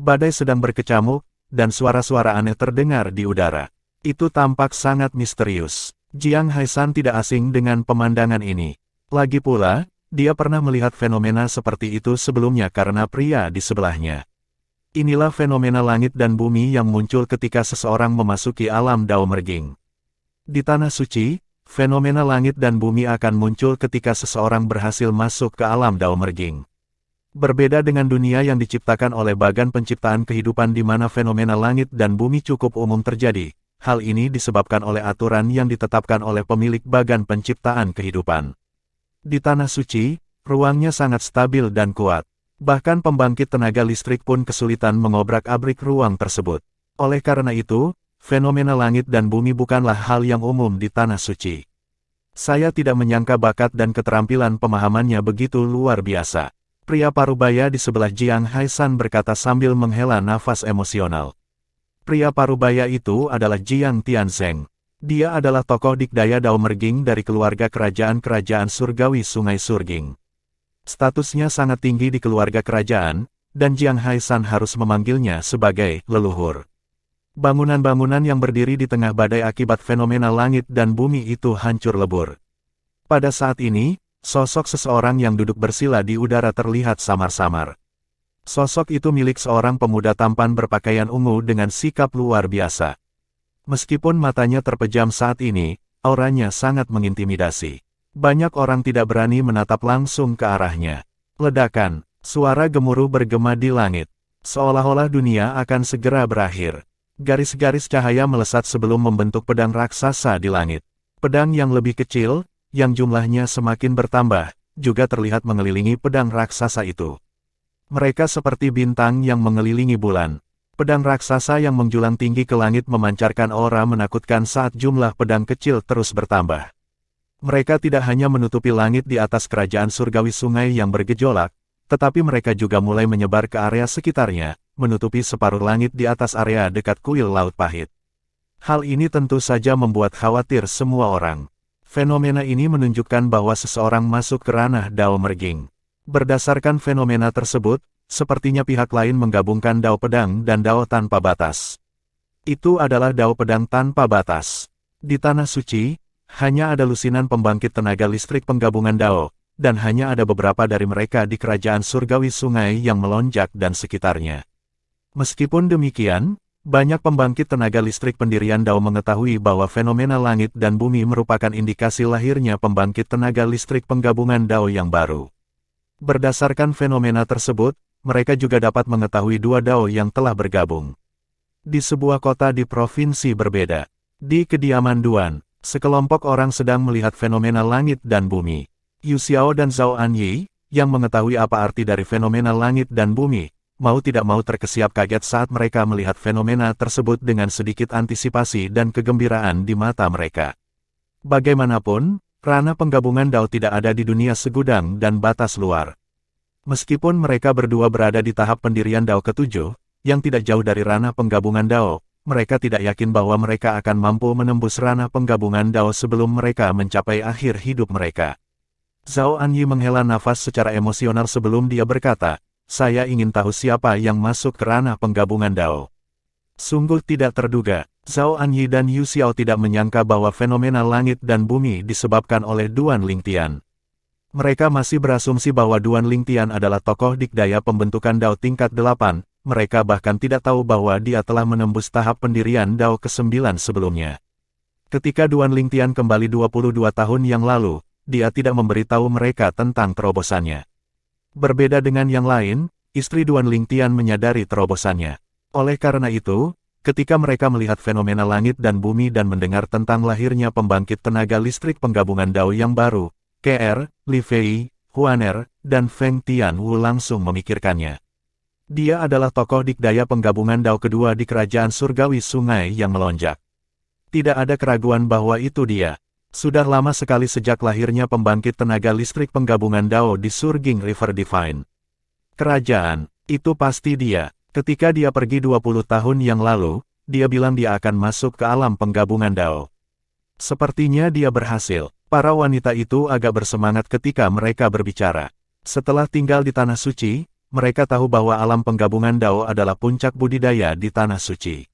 Badai sedang berkecamuk, dan suara-suara aneh terdengar di udara. Itu tampak sangat misterius. Jiang Haisan tidak asing dengan pemandangan ini. Lagi pula, dia pernah melihat fenomena seperti itu sebelumnya karena pria di sebelahnya. Inilah fenomena langit dan bumi yang muncul ketika seseorang memasuki alam Dao Merging. Di Tanah Suci, fenomena langit dan bumi akan muncul ketika seseorang berhasil masuk ke alam Dao Merging. Berbeda dengan dunia yang diciptakan oleh bagan penciptaan kehidupan di mana fenomena langit dan bumi cukup umum terjadi. Hal ini disebabkan oleh aturan yang ditetapkan oleh pemilik bagan penciptaan kehidupan. Di Tanah Suci, ruangnya sangat stabil dan kuat. Bahkan pembangkit tenaga listrik pun kesulitan mengobrak-abrik ruang tersebut. Oleh karena itu, fenomena langit dan bumi bukanlah hal yang umum di Tanah Suci. Saya tidak menyangka bakat dan keterampilan pemahamannya begitu luar biasa. Pria parubaya di sebelah Jiang Haisan berkata sambil menghela nafas emosional. Pria parubaya itu adalah Jiang Tianzeng. Dia adalah tokoh dikdaya Dao Merging dari keluarga kerajaan-kerajaan surgawi Sungai Surging. Statusnya sangat tinggi di keluarga kerajaan, dan Jiang Haisan harus memanggilnya sebagai leluhur. Bangunan-bangunan yang berdiri di tengah badai akibat fenomena langit dan bumi itu hancur lebur. Pada saat ini, sosok seseorang yang duduk bersila di udara terlihat samar-samar. Sosok itu milik seorang pemuda tampan berpakaian ungu dengan sikap luar biasa. Meskipun matanya terpejam saat ini, auranya sangat mengintimidasi. Banyak orang tidak berani menatap langsung ke arahnya. Ledakan, suara gemuruh bergema di langit. Seolah-olah dunia akan segera berakhir. Garis-garis cahaya melesat sebelum membentuk pedang raksasa di langit. Pedang yang lebih kecil, yang jumlahnya semakin bertambah, juga terlihat mengelilingi pedang raksasa itu. Mereka seperti bintang yang mengelilingi bulan. Pedang raksasa yang menjulang tinggi ke langit memancarkan aura menakutkan saat jumlah pedang kecil terus bertambah. Mereka tidak hanya menutupi langit di atas kerajaan surgawi sungai yang bergejolak, tetapi mereka juga mulai menyebar ke area sekitarnya, menutupi separuh langit di atas area dekat kuil Laut Pahit. Hal ini tentu saja membuat khawatir semua orang. Fenomena ini menunjukkan bahwa seseorang masuk ke ranah Dao Merging. Berdasarkan fenomena tersebut, sepertinya pihak lain menggabungkan Dao Pedang dan Dao Tanpa Batas. Itu adalah Dao Pedang Tanpa Batas. Di Tanah Suci, hanya ada lusinan pembangkit tenaga listrik penggabungan Dao, dan hanya ada beberapa dari mereka di kerajaan surgawi sungai yang melonjak dan sekitarnya. Meskipun demikian, banyak pembangkit tenaga listrik pendirian Dao mengetahui bahwa fenomena langit dan bumi merupakan indikasi lahirnya pembangkit tenaga listrik penggabungan Dao yang baru. Berdasarkan fenomena tersebut, mereka juga dapat mengetahui dua Dao yang telah bergabung. Di sebuah kota di provinsi berbeda, di kediaman Duan, sekelompok orang sedang melihat fenomena langit dan bumi. Yu Xiao dan Zhao Anyi, yang mengetahui apa arti dari fenomena langit dan bumi, mau tidak mau terkesiap kaget saat mereka melihat fenomena tersebut dengan sedikit antisipasi dan kegembiraan di mata mereka. Bagaimanapun, ranah penggabungan Dao tidak ada di dunia segudang dan batas luar. Meskipun mereka berdua berada di tahap pendirian Dao ke-7, yang tidak jauh dari ranah penggabungan Dao, mereka tidak yakin bahwa mereka akan mampu menembus ranah penggabungan Dao sebelum mereka mencapai akhir hidup mereka. Zhao Anyi menghela nafas secara emosional sebelum dia berkata, "Saya ingin tahu siapa yang masuk ke ranah penggabungan Dao." Sungguh tidak terduga, Zhao Anyi dan Yu Xiao tidak menyangka bahwa fenomena langit dan bumi disebabkan oleh Duan Lingtian. Mereka masih berasumsi bahwa Duan Lingtian adalah tokoh dikdaya pembentukan Dao tingkat 8, mereka bahkan tidak tahu bahwa dia telah menembus tahap pendirian Dao ke-9 sebelumnya. Ketika Duan Lingtian kembali 22 tahun yang lalu, dia tidak memberitahu mereka tentang terobosannya. Berbeda dengan yang lain, istri Duan Lingtian menyadari terobosannya. Oleh karena itu, ketika mereka melihat fenomena langit dan bumi dan mendengar tentang lahirnya pembangkit tenaga listrik penggabungan Dao yang baru, Kr, Li Fei, Huaner, dan Feng Tianwu langsung memikirkannya. Dia adalah tokoh dikdaya penggabungan Dao kedua di kerajaan surgawi sungai yang melonjak. Tidak ada keraguan bahwa itu dia. Sudah lama sekali sejak lahirnya pembangkit tenaga listrik penggabungan Dao di Surging River Divine. Kerajaan, itu pasti dia. Ketika dia pergi 20 tahun yang lalu, dia bilang dia akan masuk ke alam penggabungan Dao. Sepertinya dia berhasil. Para wanita itu agak bersemangat ketika mereka berbicara. Setelah tinggal di Tanah Suci, mereka tahu bahwa alam penggabungan Dao adalah puncak budidaya di Tanah Suci.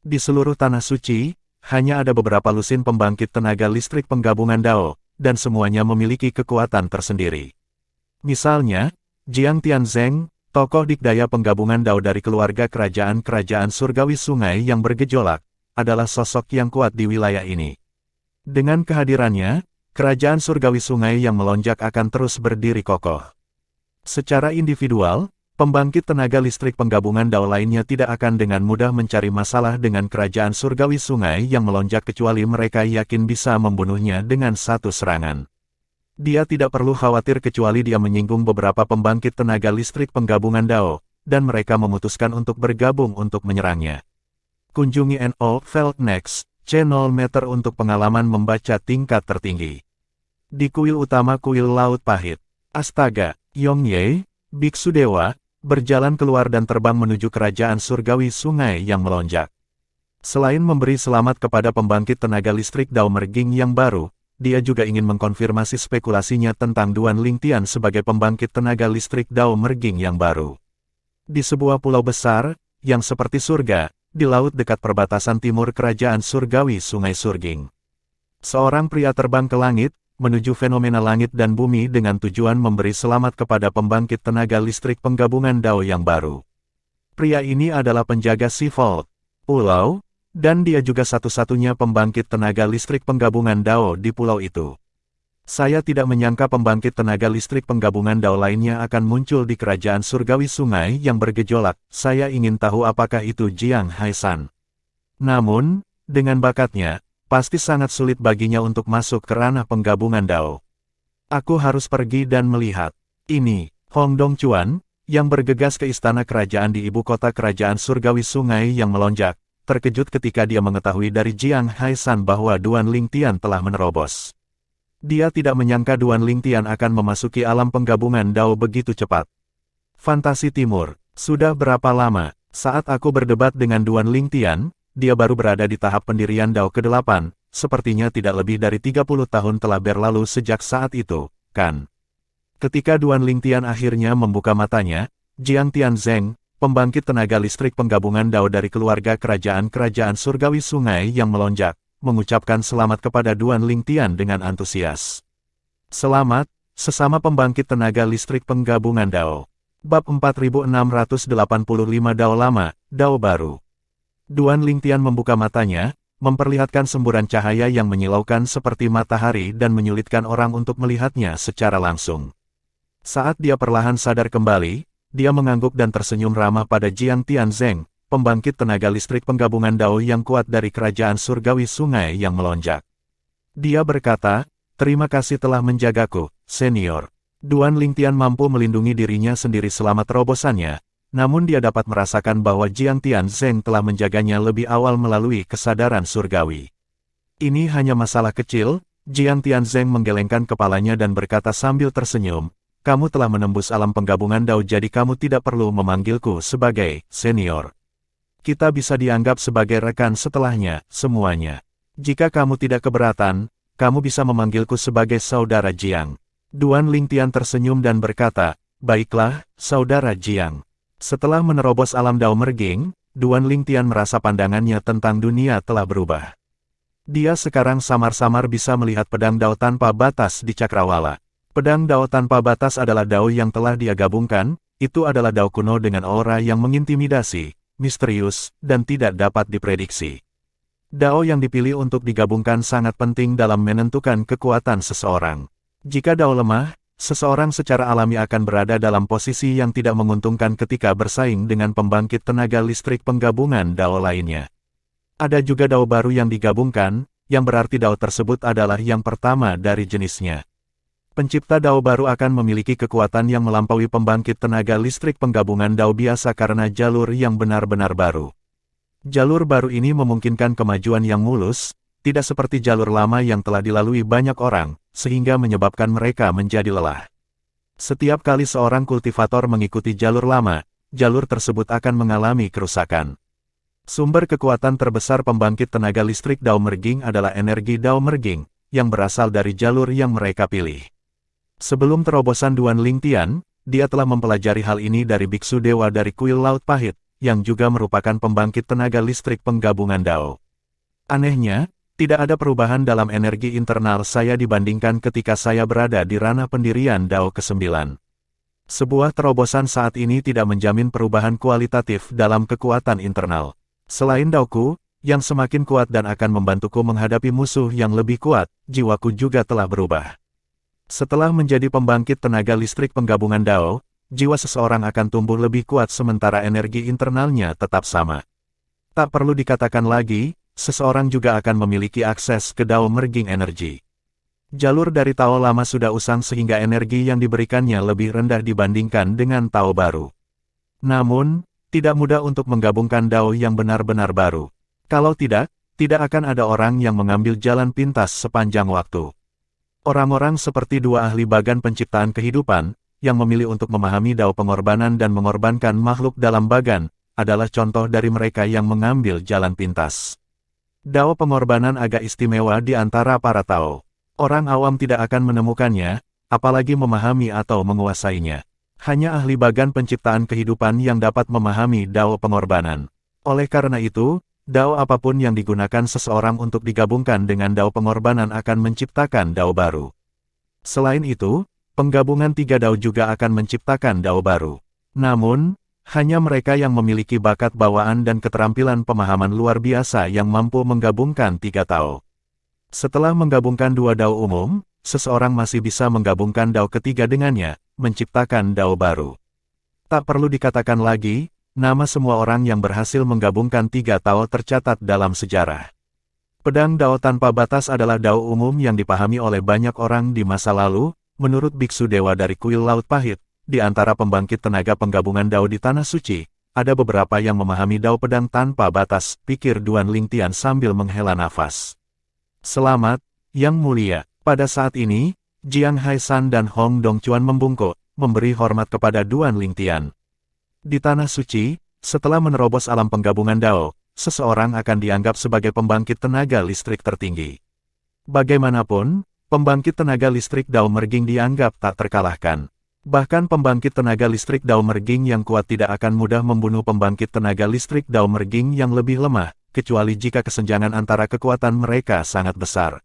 Di seluruh Tanah Suci, hanya ada beberapa lusin pembangkit tenaga listrik penggabungan Dao, dan semuanya memiliki kekuatan tersendiri. Misalnya, Jiang Tianzeng, tokoh dikdaya penggabungan Dao dari keluarga kerajaan-kerajaan surgawi sungai yang bergejolak, adalah sosok yang kuat di wilayah ini. Dengan kehadirannya, kerajaan surgawi sungai yang melonjak akan terus berdiri kokoh. Secara individual, pembangkit tenaga listrik penggabungan Dao lainnya tidak akan dengan mudah mencari masalah dengan kerajaan surgawi sungai yang melonjak kecuali mereka yakin bisa membunuhnya dengan satu serangan. Dia tidak perlu khawatir kecuali dia menyinggung beberapa pembangkit tenaga listrik penggabungan Dao, dan mereka memutuskan untuk bergabung untuk menyerangnya. Kunjungi NO Felt Next, channel Meter untuk pengalaman membaca tingkat tertinggi. Di kuil utama kuil Laut Pahit, Astaga, Yongye, Biksu Dewa, berjalan keluar dan terbang menuju kerajaan surgawi sungai yang melonjak. Selain memberi selamat kepada pembangkit tenaga listrik Dao Merging yang baru, dia juga ingin mengkonfirmasi spekulasinya tentang Duan Lingtian sebagai pembangkit tenaga listrik Dao Merging yang baru. Di sebuah pulau besar, yang seperti surga, di laut dekat perbatasan timur kerajaan surgawi Sungai Surging. Seorang pria terbang ke langit, menuju fenomena langit dan bumi dengan tujuan memberi selamat kepada pembangkit tenaga listrik penggabungan Dao yang baru. Pria ini adalah penjaga Seafold Pulau, dan dia juga satu-satunya pembangkit tenaga listrik penggabungan Dao di pulau itu. Saya tidak menyangka pembangkit tenaga listrik penggabungan Dao lainnya akan muncul di kerajaan surgawi sungai yang bergejolak. Saya ingin tahu apakah itu Jiang Haisan. Namun, dengan bakatnya, pasti sangat sulit baginya untuk masuk ke ranah penggabungan Dao. Aku harus pergi dan melihat. Ini, Hong Dongchuan, yang bergegas ke istana kerajaan di ibu kota kerajaan surgawi sungai yang melonjak, terkejut ketika dia mengetahui dari Jiang Haisan bahwa Duan Lingtian telah menerobos. Dia tidak menyangka Duan Lingtian akan memasuki alam penggabungan Dao begitu cepat. Fantasi Timur, sudah berapa lama, saat aku berdebat dengan Duan Lingtian, dia baru berada di tahap pendirian Dao ke-8, sepertinya tidak lebih dari 30 tahun telah berlalu sejak saat itu, kan? Ketika Duan Lingtian akhirnya membuka matanya, Jiang Tianzeng, pembangkit tenaga listrik penggabungan Dao dari keluarga kerajaan-kerajaan surgawi sungai yang melonjak, mengucapkan selamat kepada Duan Lingtian dengan antusias. Selamat, sesama pembangkit tenaga listrik penggabungan Dao. Bab 4685 Dao Lama, Dao Baru. Duan Lingtian membuka matanya, memperlihatkan semburan cahaya yang menyilaukan seperti matahari dan menyulitkan orang untuk melihatnya secara langsung. Saat dia perlahan sadar kembali, dia mengangguk dan tersenyum ramah pada Jiang Tianzeng, pembangkit tenaga listrik penggabungan Dao yang kuat dari kerajaan surgawi sungai yang melonjak. Dia berkata, "Terima kasih telah menjagaku, senior." Duan Lingtian mampu melindungi dirinya sendiri selama terobosannya, namun dia dapat merasakan bahwa Jiang Tianzeng telah menjaganya lebih awal melalui kesadaran surgawi. Ini hanya masalah kecil, Jiang Tianzeng menggelengkan kepalanya dan berkata sambil tersenyum, "Kamu telah menembus alam penggabungan Dao jadi kamu tidak perlu memanggilku sebagai senior. Kita bisa dianggap sebagai rekan setelahnya, semuanya. Jika kamu tidak keberatan, kamu bisa memanggilku sebagai saudara Jiang." Duan Lingtian tersenyum dan berkata, "Baiklah, saudara Jiang." Setelah menerobos alam Dao Merging, Duan Lingtian merasa pandangannya tentang dunia telah berubah. Dia sekarang samar-samar bisa melihat pedang Dao tanpa batas di Cakrawala. Pedang Dao tanpa batas adalah Dao yang telah dia gabungkan, itu adalah Dao kuno dengan aura yang mengintimidasi, misterius, dan tidak dapat diprediksi. Dao yang dipilih untuk digabungkan sangat penting dalam menentukan kekuatan seseorang. Jika Dao lemah, seseorang secara alami akan berada dalam posisi yang tidak menguntungkan ketika bersaing dengan pembangkit tenaga listrik penggabungan Dao lainnya. Ada juga Dao baru yang digabungkan, yang berarti Dao tersebut adalah yang pertama dari jenisnya. Pencipta Dao baru akan memiliki kekuatan yang melampaui pembangkit tenaga listrik penggabungan Dao biasa karena jalur yang benar-benar baru. Jalur baru ini memungkinkan kemajuan yang mulus, tidak seperti jalur lama yang telah dilalui banyak orang, sehingga menyebabkan mereka menjadi lelah. Setiap kali seorang kultivator mengikuti jalur lama, jalur tersebut akan mengalami kerusakan. Sumber kekuatan terbesar pembangkit tenaga listrik Dao Merging adalah energi Dao Merging, yang berasal dari jalur yang mereka pilih. Sebelum terobosan Duan Lingtian, dia telah mempelajari hal ini dari biksu dewa dari kuil Laut Pahit, yang juga merupakan pembangkit tenaga listrik penggabungan Dao. Anehnya, tidak ada perubahan dalam energi internal saya dibandingkan ketika saya berada di ranah pendirian Dao ke-9. Sebuah terobosan saat ini tidak menjamin perubahan kualitatif dalam kekuatan internal. Selain Daoku, yang semakin kuat dan akan membantuku menghadapi musuh yang lebih kuat, jiwaku juga telah berubah. Setelah menjadi pembangkit tenaga listrik penggabungan Dao, jiwa seseorang akan tumbuh lebih kuat sementara energi internalnya tetap sama. Tak perlu dikatakan lagi, seseorang juga akan memiliki akses ke Dao Merging Energy. Jalur dari Tao lama sudah usang sehingga energi yang diberikannya lebih rendah dibandingkan dengan Tao baru. Namun, tidak mudah untuk menggabungkan Dao yang benar-benar baru. Kalau tidak akan ada orang yang mengambil jalan pintas sepanjang waktu. Orang-orang seperti dua ahli bagan penciptaan kehidupan, yang memilih untuk memahami Dao pengorbanan dan mengorbankan makhluk dalam bagan, adalah contoh dari mereka yang mengambil jalan pintas. Dao pengorbanan agak istimewa di antara para Tao. Orang awam tidak akan menemukannya, apalagi memahami atau menguasainya. Hanya ahli bagan penciptaan kehidupan yang dapat memahami Dao pengorbanan. Oleh karena itu, Dao apapun yang digunakan seseorang untuk digabungkan dengan Dao pengorbanan akan menciptakan Dao baru. Selain itu, penggabungan tiga Dao juga akan menciptakan Dao baru. Namun, hanya mereka yang memiliki bakat bawaan dan keterampilan pemahaman luar biasa yang mampu menggabungkan tiga Dao. Setelah menggabungkan dua Dao umum, seseorang masih bisa menggabungkan Dao ketiga dengannya, menciptakan Dao baru. Tak perlu dikatakan lagi, nama semua orang yang berhasil menggabungkan tiga Dao tercatat dalam sejarah. Pedang Dao tanpa batas adalah Dao umum yang dipahami oleh banyak orang di masa lalu, menurut biksu dewa dari kuil Laut Pahit. Di antara pembangkit tenaga penggabungan Dao di Tanah Suci, ada beberapa yang memahami Dao pedang tanpa batas, pikir Duan Lingtian sambil menghela nafas. Selamat, Yang Mulia. Pada saat ini, Jiang Haishan dan Hong Dongchuan membungkuk, memberi hormat kepada Duan Lingtian. Di Tanah Suci, setelah menerobos alam penggabungan Dao, seseorang akan dianggap sebagai pembangkit tenaga listrik tertinggi. Bagaimanapun, pembangkit tenaga listrik Dao Merging dianggap tak terkalahkan. Bahkan pembangkit tenaga listrik Dao Merging yang kuat tidak akan mudah membunuh pembangkit tenaga listrik Dao Merging yang lebih lemah, kecuali jika kesenjangan antara kekuatan mereka sangat besar.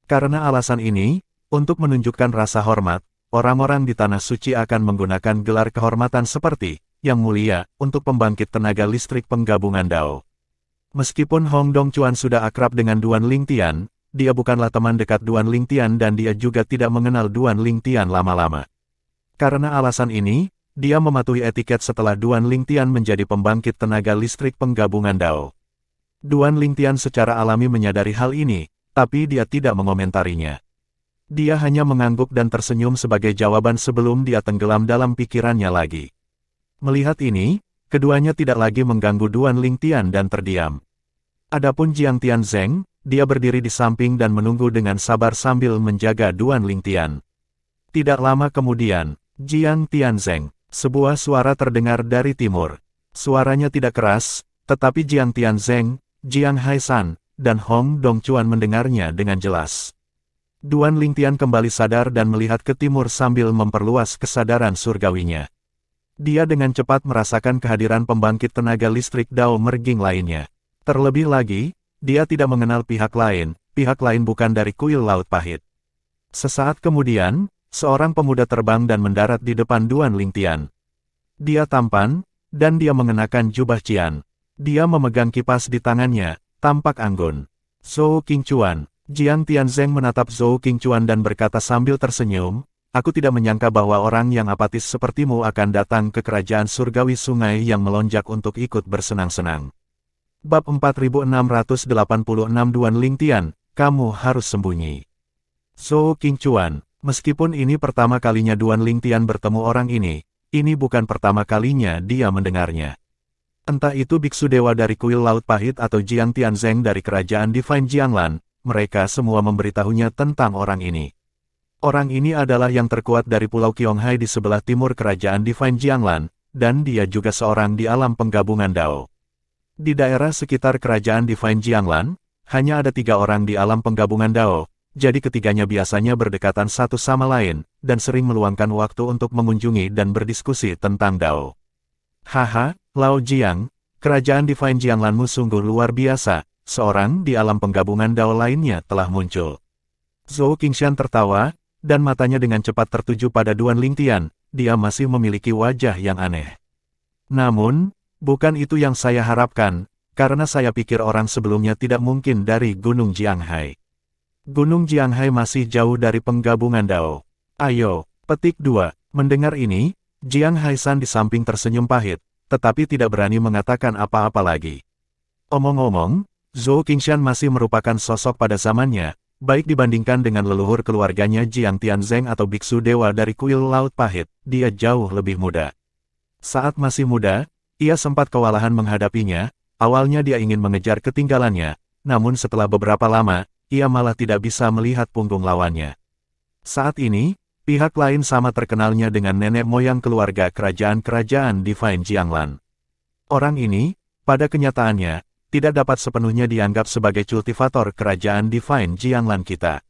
Karena alasan ini, untuk menunjukkan rasa hormat, orang-orang di Tanah Suci akan menggunakan gelar kehormatan seperti Yang Mulia untuk pembangkit tenaga listrik penggabungan Dao. Meskipun Hong Dongchuan sudah akrab dengan Duan Lingtian, dia bukanlah teman dekat Duan Lingtian dan dia juga tidak mengenal Duan Lingtian lama-lama. Karena alasan ini, dia mematuhi etiket setelah Duan Lingtian menjadi pembangkit tenaga listrik penggabungan Dao. Duan Lingtian secara alami menyadari hal ini, tapi dia tidak mengomentarinya. Dia hanya mengangguk dan tersenyum sebagai jawaban sebelum dia tenggelam dalam pikirannya lagi. Melihat ini, keduanya tidak lagi mengganggu Duan Lingtian dan terdiam. Adapun Jiang Tianzeng, dia berdiri di samping dan menunggu dengan sabar sambil menjaga Duan Lingtian. Tidak lama kemudian, Jiang Tianzeng, sebuah suara terdengar dari timur. Suaranya tidak keras, tetapi Jiang Tianzeng, Jiang Haishan, dan Hong Dongchuan mendengarnya dengan jelas. Duan Lingtian kembali sadar dan melihat ke timur sambil memperluas kesadaran surgawinya. Dia dengan cepat merasakan kehadiran pembangkit tenaga listrik Dao Merging lainnya. Terlebih lagi, dia tidak mengenal pihak lain bukan dari kuil Laut Pahit. Sesaat kemudian, seorang pemuda terbang dan mendarat di depan Duan Lingtian. Dia tampan, dan dia mengenakan jubah cian. Dia memegang kipas di tangannya, tampak anggun. Zhou Qingchuan. Jiang Tianzeng menatap Zhou Qingchuan dan berkata sambil tersenyum, aku tidak menyangka bahwa orang yang apatis sepertimu akan datang ke kerajaan surgawi sungai yang melonjak untuk ikut bersenang-senang. Bab 4686 Duan Lingtian, kamu harus sembunyi. Zhou Qingchuan. Meskipun ini pertama kalinya Duan Lingtian bertemu orang ini bukan pertama kalinya dia mendengarnya. Entah itu biksu dewa dari kuil Laut Pahit atau Jiang Tianzeng dari kerajaan Divine Jianglan, mereka semua memberitahunya tentang orang ini. Orang ini adalah yang terkuat dari Pulau Qionghai di sebelah timur kerajaan Divine Jianglan, dan dia juga seorang di alam penggabungan Dao. Di daerah sekitar kerajaan Divine Jianglan, hanya ada 3 orang di alam penggabungan Dao, jadi ketiganya biasanya berdekatan satu sama lain, dan sering meluangkan waktu untuk mengunjungi dan berdiskusi tentang Dao. Haha, Lao Jiang, kerajaan Divine Jianglanmu sungguh luar biasa, seorang di alam penggabungan Dao lainnya telah muncul. Zhou Qingshan tertawa, dan matanya dengan cepat tertuju pada Duan Lingtian, dia masih memiliki wajah yang aneh. Namun, bukan itu yang saya harapkan, karena saya pikir orang sebelumnya tidak mungkin dari Gunung Jianghai. Gunung Jianghai masih jauh dari penggabungan Dao. Ayo, petik 2. Mendengar ini, Jiang Haisan di samping tersenyum pahit, tetapi tidak berani mengatakan apa-apa lagi. Omong-omong, Zhou Qingshan masih merupakan sosok pada zamannya, baik dibandingkan dengan leluhur keluarganya Jiang Tianzeng atau biksu dewa dari kuil Laut Pahit, dia jauh lebih muda. Saat masih muda, ia sempat kewalahan menghadapinya, awalnya dia ingin mengejar ketinggalannya, namun setelah beberapa lama, ia malah tidak bisa melihat punggung lawannya. Saat ini, pihak lain sama terkenalnya dengan nenek moyang keluarga kerajaan-kerajaan Divine Jianglan. Orang ini, pada kenyataannya, tidak dapat sepenuhnya dianggap sebagai kultivator kerajaan Divine Jianglan kita.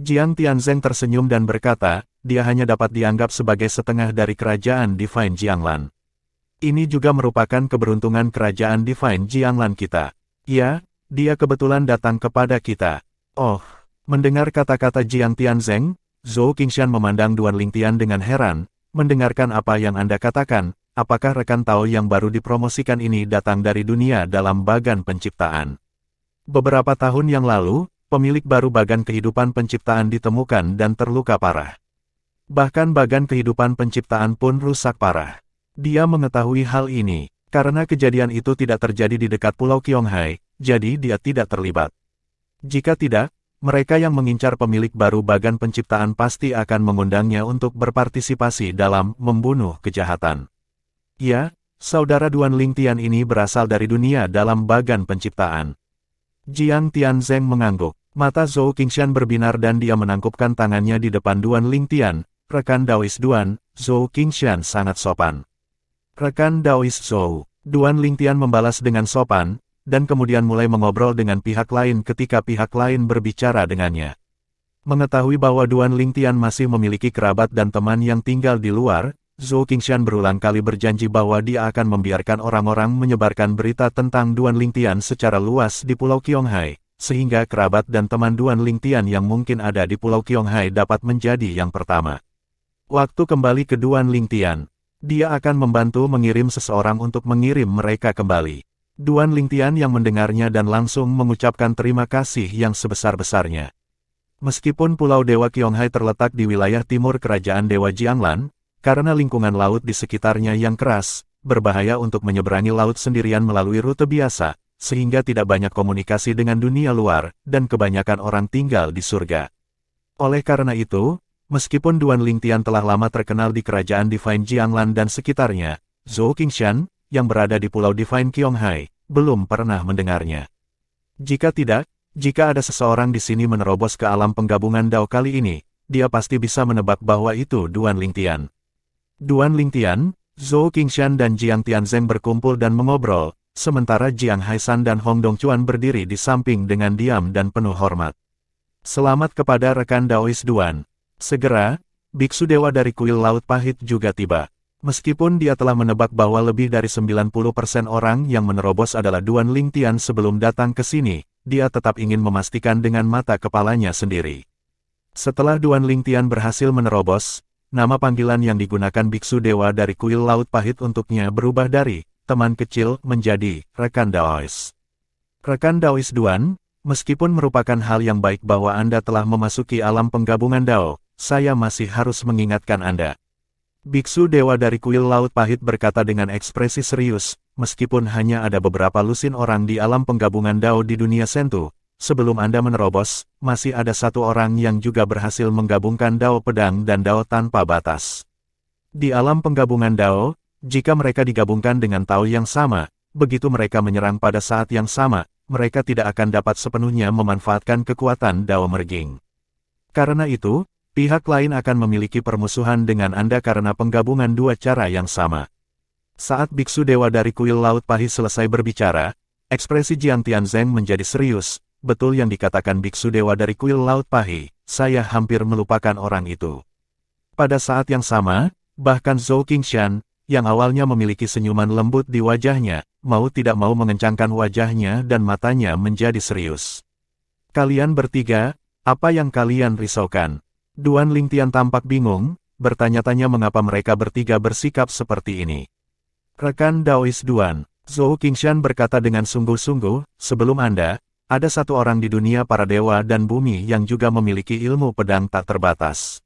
Jiang Tianzeng tersenyum dan berkata, dia hanya dapat dianggap sebagai setengah dari kerajaan Divine Jianglan. Ini juga merupakan keberuntungan kerajaan Divine Jianglan kita. Ya, dia kebetulan datang kepada kita. Oh, mendengar kata-kata Jiang Tianzeng, Zhou Qingshan memandang Duan Lingtian dengan heran, mendengarkan apa yang Anda katakan. Apakah rekan Tao yang baru dipromosikan ini datang dari dunia dalam bagan penciptaan? Beberapa tahun yang lalu, pemilik baru bagan kehidupan penciptaan ditemukan dan terluka parah. Bahkan bagan kehidupan penciptaan pun rusak parah. Dia mengetahui hal ini, karena kejadian itu tidak terjadi di dekat Pulau Qionghai, jadi dia tidak terlibat. Jika tidak, mereka yang mengincar pemilik baru bagan penciptaan pasti akan mengundangnya untuk berpartisipasi dalam membunuh kejahatan. Ya, saudara Duan Lingtian ini berasal dari dunia dalam bagan penciptaan. Jiang Tianzeng mengangguk. Mata Zhou Qingshan berbinar dan dia menangkupkan tangannya di depan Duan Lingtian. Rekan Daois Duan, Zhou Qingshan sangat sopan. Rekan Daois Zhou, Duan Lingtian membalas dengan sopan, dan kemudian mulai mengobrol dengan pihak lain ketika pihak lain berbicara dengannya. Mengetahui bahwa Duan Lingtian masih memiliki kerabat dan teman yang tinggal di luar, Zhou Qingshan berulang kali berjanji bahwa dia akan membiarkan orang-orang menyebarkan berita tentang Duan Lingtian secara luas di Pulau Qionghai, sehingga kerabat dan teman Duan Lingtian yang mungkin ada di Pulau Qionghai dapat menjadi yang pertama. Waktu kembali ke Duan Lingtian, dia akan membantu mengirim seseorang untuk mengirim mereka kembali. Duan Lingtian yang mendengarnya dan langsung mengucapkan terima kasih yang sebesar-besarnya. Meskipun Pulau Dewa Qionghai terletak di wilayah timur kerajaan Dewa Jianglan, karena lingkungan laut di sekitarnya yang keras, berbahaya untuk menyeberangi laut sendirian melalui rute biasa, sehingga tidak banyak komunikasi dengan dunia luar, dan kebanyakan orang tinggal di surga. Oleh karena itu, meskipun Duan Lingtian telah lama terkenal di kerajaan Divine Jianglan dan sekitarnya, Zhou Qingshan, yang berada di Pulau Divine Qionghai, belum pernah mendengarnya. Jika ada seseorang di sini menerobos ke alam penggabungan Dao kali ini, dia pasti bisa menebak bahwa itu Duan Lingtian. Duan Lingtian, Zhou Qingshan dan Jiang Tianzeng berkumpul dan mengobrol, sementara Jiang Haisan dan Hong Dongchuan berdiri di samping dengan diam dan penuh hormat. Selamat kepada rekan Daois Duan. Segera, biksu dewa dari kuil Laut Pahit juga tiba. Meskipun dia telah menebak bahwa lebih dari 90% orang yang menerobos adalah Duan Lingtian sebelum datang ke sini, dia tetap ingin memastikan dengan mata kepalanya sendiri. Setelah Duan Lingtian berhasil menerobos, nama panggilan yang digunakan biksu dewa dari kuil Laut Pahit untuknya berubah dari teman kecil menjadi rekan Daois. Rekan Daois Duan, meskipun merupakan hal yang baik bahwa Anda telah memasuki alam penggabungan Dao, saya masih harus mengingatkan Anda. Biksu dewa dari kuil Laut Pahit berkata dengan ekspresi serius, meskipun hanya ada beberapa lusin orang di alam penggabungan Dao di dunia Sentu, sebelum Anda menerobos, masih ada satu orang yang juga berhasil menggabungkan Dao Pedang dan Dao tanpa batas. Di alam penggabungan Dao, jika mereka digabungkan dengan Tao yang sama, begitu mereka menyerang pada saat yang sama, mereka tidak akan dapat sepenuhnya memanfaatkan kekuatan Dao Merging. Karena itu, pihak lain akan memiliki permusuhan dengan Anda karena penggabungan dua cara yang sama. Saat biksu dewa dari kuil Laut Pahih selesai berbicara, ekspresi Jiang Tianzeng menjadi serius. Betul yang dikatakan biksu dewa dari kuil Laut Pahih, saya hampir melupakan orang itu. Pada saat yang sama, bahkan Zhou Qingshan, yang awalnya memiliki senyuman lembut di wajahnya, mau tidak mau mengencangkan wajahnya dan matanya menjadi serius. Kalian bertiga, apa yang kalian risaukan? Duan Lingtian tampak bingung, bertanya-tanya mengapa mereka bertiga bersikap seperti ini. Rekan Daois Duan, Zhou Qingshan berkata dengan sungguh-sungguh, sebelum Anda, ada satu orang di dunia para dewa dan bumi yang juga memiliki ilmu pedang tak terbatas.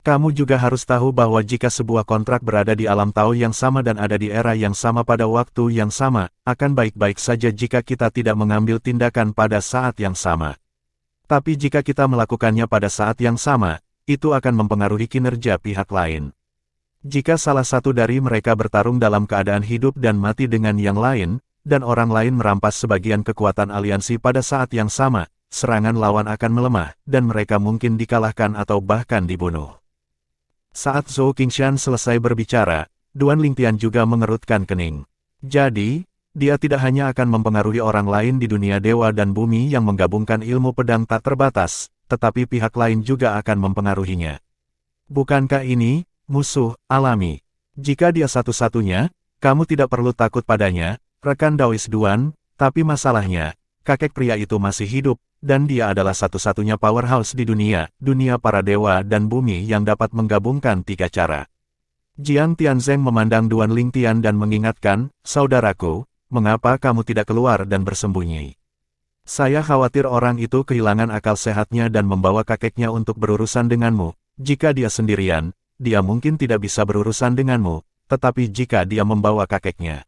Kamu juga harus tahu bahwa jika sebuah kontrak berada di alam Tao yang sama dan ada di era yang sama pada waktu yang sama, akan baik-baik saja jika kita tidak mengambil tindakan pada saat yang sama. Tapi jika kita melakukannya pada saat yang sama, itu akan mempengaruhi kinerja pihak lain. Jika salah satu dari mereka bertarung dalam keadaan hidup dan mati dengan yang lain, dan orang lain merampas sebagian kekuatan aliansi pada saat yang sama, serangan lawan akan melemah, dan mereka mungkin dikalahkan atau bahkan dibunuh. Saat Zhou Qingshan selesai berbicara, Duan Lingtian juga mengerutkan kening. Jadi, dia tidak hanya akan mempengaruhi orang lain di dunia dewa dan bumi yang menggabungkan ilmu pedang tak terbatas, tetapi pihak lain juga akan mempengaruhinya. Bukankah ini musuh alami? Jika dia satu-satunya, kamu tidak perlu takut padanya, rekan Daois Duan, tapi masalahnya, kakek pria itu masih hidup, dan dia adalah satu-satunya powerhouse di dunia para dewa dan bumi yang dapat menggabungkan tiga cara. Jiang Tianzeng memandang Duan Lingtian dan mengingatkan, saudaraku, mengapa kamu tidak keluar dan bersembunyi? Saya khawatir orang itu kehilangan akal sehatnya dan membawa kakeknya untuk berurusan denganmu. Jika dia sendirian, dia mungkin tidak bisa berurusan denganmu, tetapi jika dia membawa kakeknya,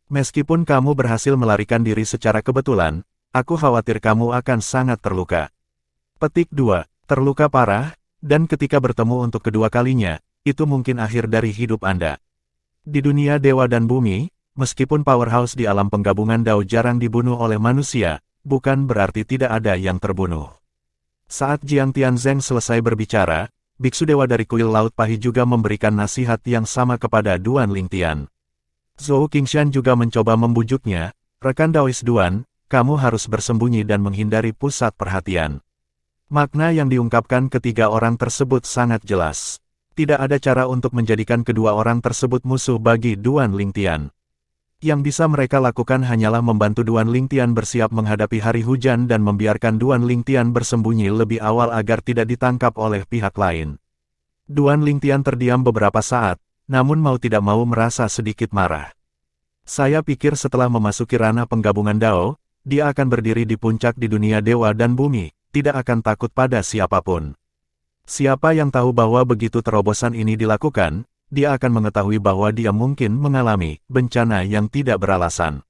meskipun kamu berhasil melarikan diri secara kebetulan, aku khawatir kamu akan sangat terluka. Petik 2. Terluka parah, dan ketika bertemu untuk kedua kalinya, itu mungkin akhir dari hidup Anda. Di dunia dewa dan bumi, meskipun powerhouse di alam penggabungan Dao jarang dibunuh oleh manusia, bukan berarti tidak ada yang terbunuh. Saat Jiang Tianzeng selesai berbicara, biksu dewa dari kuil Laut Pahih juga memberikan nasihat yang sama kepada Duan Lingtian. Zhou Qingshan juga mencoba membujuknya, rekan Daois Duan, kamu harus bersembunyi dan menghindari pusat perhatian. Makna yang diungkapkan ketiga orang tersebut sangat jelas. Tidak ada cara untuk menjadikan kedua orang tersebut musuh bagi Duan Lingtian. Yang bisa mereka lakukan hanyalah membantu Duan Lingtian bersiap menghadapi hari hujan dan membiarkan Duan Lingtian bersembunyi lebih awal agar tidak ditangkap oleh pihak lain. Duan Lingtian terdiam beberapa saat, namun mau tidak mau merasa sedikit marah. Saya pikir setelah memasuki ranah penggabungan Dao, dia akan berdiri di puncak di dunia dewa dan bumi, tidak akan takut pada siapapun. Siapa yang tahu bahwa begitu terobosan ini dilakukan, dia akan mengetahui bahwa dia mungkin mengalami bencana yang tidak beralasan.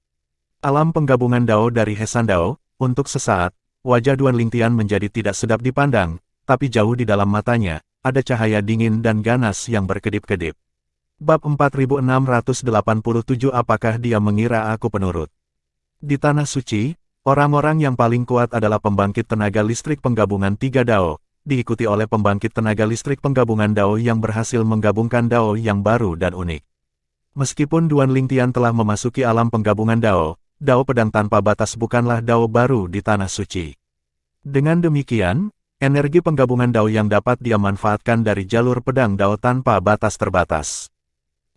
Alam penggabungan Dao dari Hesan Dao, untuk sesaat, wajah Duan Lingtian menjadi tidak sedap dipandang, tapi jauh di dalam matanya, ada cahaya dingin dan ganas yang berkedip-kedip. Bab 4687 Apakah dia mengira aku penurut? Di Tanah Suci, orang-orang yang paling kuat adalah pembangkit tenaga listrik penggabungan tiga Dao, diikuti oleh pembangkit tenaga listrik penggabungan Dao yang berhasil menggabungkan Dao yang baru dan unik. Meskipun Duan Lingtian telah memasuki alam penggabungan Dao, Dao pedang tanpa batas bukanlah Dao baru di Tanah Suci. Dengan demikian, energi penggabungan Dao yang dapat dia manfaatkan dari jalur pedang Dao tanpa batas terbatas.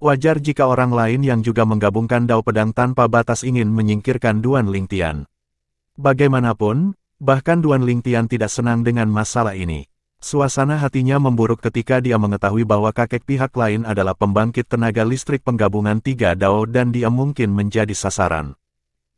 Wajar jika orang lain yang juga menggabungkan Dao pedang tanpa batas ingin menyingkirkan Duan Lingtian. Bagaimanapun, bahkan Duan Lingtian tidak senang dengan masalah ini. Suasana hatinya memburuk ketika dia mengetahui bahwa kakek pihak lain adalah pembangkit tenaga listrik penggabungan tiga Dao dan dia mungkin menjadi sasaran.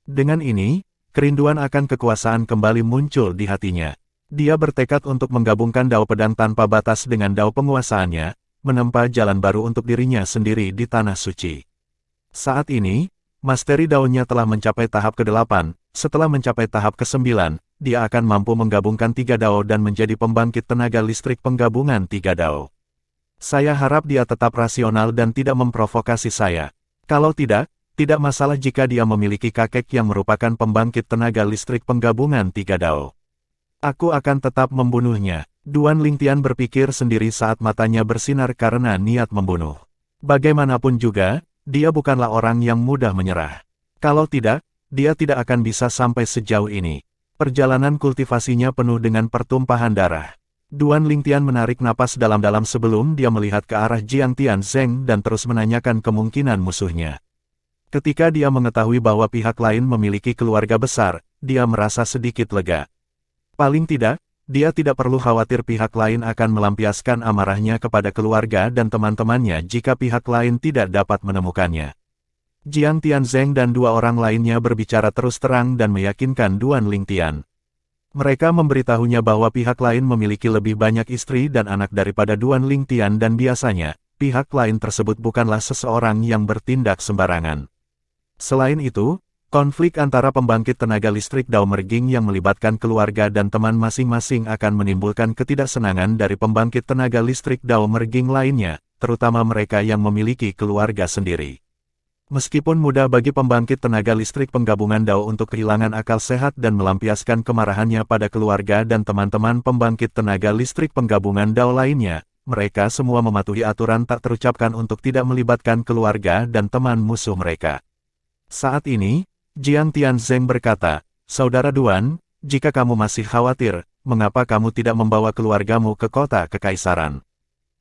Dengan ini, kerinduan akan kekuasaan kembali muncul di hatinya. Dia bertekad untuk menggabungkan Dao pedang tanpa batas dengan Dao penguasaannya, menempa jalan baru untuk dirinya sendiri di Tanah Suci. Saat ini, masteri Dao-nya telah mencapai tahap ke-8, setelah mencapai tahap ke-9, dia akan mampu menggabungkan tiga Dao dan menjadi pembangkit tenaga listrik penggabungan tiga Dao. Saya harap dia tetap rasional dan tidak memprovokasi saya. Kalau tidak, Tidak masalah jika dia memiliki kakek yang merupakan pembangkit tenaga listrik penggabungan 3 Dao. Aku akan tetap membunuhnya. Duan Lingtian berpikir sendiri saat matanya bersinar karena niat membunuh. Bagaimanapun juga, dia bukanlah orang yang mudah menyerah. Kalau tidak, dia tidak akan bisa sampai sejauh ini. Perjalanan kultivasinya penuh dengan pertumpahan darah. Duan Lingtian menarik napas dalam-dalam sebelum dia melihat ke arah Jiang Tianzeng dan terus menanyakan kemungkinan musuhnya. Ketika dia mengetahui bahwa pihak lain memiliki keluarga besar, dia merasa sedikit lega. Paling tidak, dia tidak perlu khawatir pihak lain akan melampiaskan amarahnya kepada keluarga dan teman-temannya jika pihak lain tidak dapat menemukannya. Jiang Tianzeng dan 2 orang lainnya berbicara terus terang dan meyakinkan Duan Lingtian. Mereka memberitahunya bahwa pihak lain memiliki lebih banyak istri dan anak daripada Duan Lingtian dan biasanya, pihak lain tersebut bukanlah seseorang yang bertindak sembarangan. Selain itu, konflik antara pembangkit tenaga listrik Dao Merging yang melibatkan keluarga dan teman masing-masing akan menimbulkan ketidaksenangan dari pembangkit tenaga listrik Dao Merging lainnya, terutama mereka yang memiliki keluarga sendiri. Meskipun mudah bagi pembangkit tenaga listrik penggabungan Dao untuk kehilangan akal sehat dan melampiaskan kemarahannya pada keluarga dan teman-teman pembangkit tenaga listrik penggabungan Dao lainnya, mereka semua mematuhi aturan tak terucapkan untuk tidak melibatkan keluarga dan teman musuh mereka. Saat ini, Jiang Tianzeng berkata, "Saudara Duan, jika kamu masih khawatir, mengapa kamu tidak membawa keluargamu ke kota kekaisaran?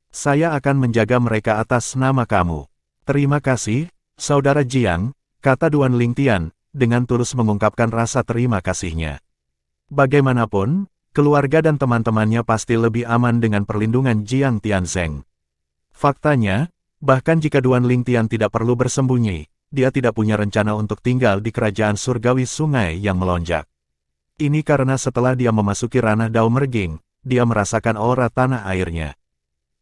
Saya akan menjaga mereka atas nama kamu." "Terima kasih, Saudara Jiang," kata Duan Lingtian, dengan tulus mengungkapkan rasa terima kasihnya. Bagaimanapun, keluarga dan teman-temannya pasti lebih aman dengan perlindungan Jiang Tianzeng. Faktanya, bahkan jika Duan Lingtian tidak perlu bersembunyi, dia tidak punya rencana untuk tinggal di kerajaan surgawi sungai yang melonjak. Ini karena setelah dia memasuki ranah Dao Merging, dia merasakan aura tanah airnya.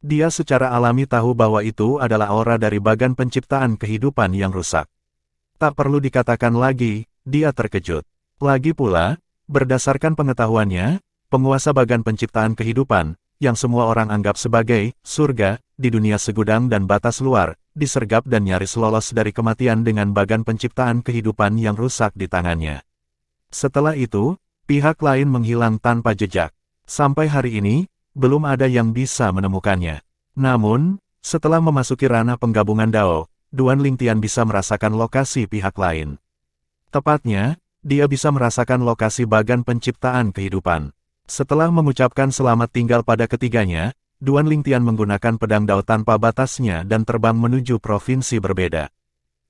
Dia secara alami tahu bahwa itu adalah aura dari bagan penciptaan kehidupan yang rusak. Tak perlu dikatakan lagi, dia terkejut. Lagi pula, berdasarkan pengetahuannya, penguasa bagan penciptaan kehidupan, yang semua orang anggap sebagai surga, di dunia segudang dan batas luar, disergap dan nyaris lolos dari kematian dengan bagan penciptaan kehidupan yang rusak di tangannya. Setelah itu, pihak lain menghilang tanpa jejak. Sampai hari ini, belum ada yang bisa menemukannya. Namun, setelah memasuki ranah penggabungan Dao, Duan Lingtian bisa merasakan lokasi pihak lain. Tepatnya, dia bisa merasakan lokasi bagan penciptaan kehidupan. Setelah mengucapkan selamat tinggal pada ketiganya, Duan Lingtian menggunakan pedang Dao tanpa batasnya dan terbang menuju provinsi berbeda.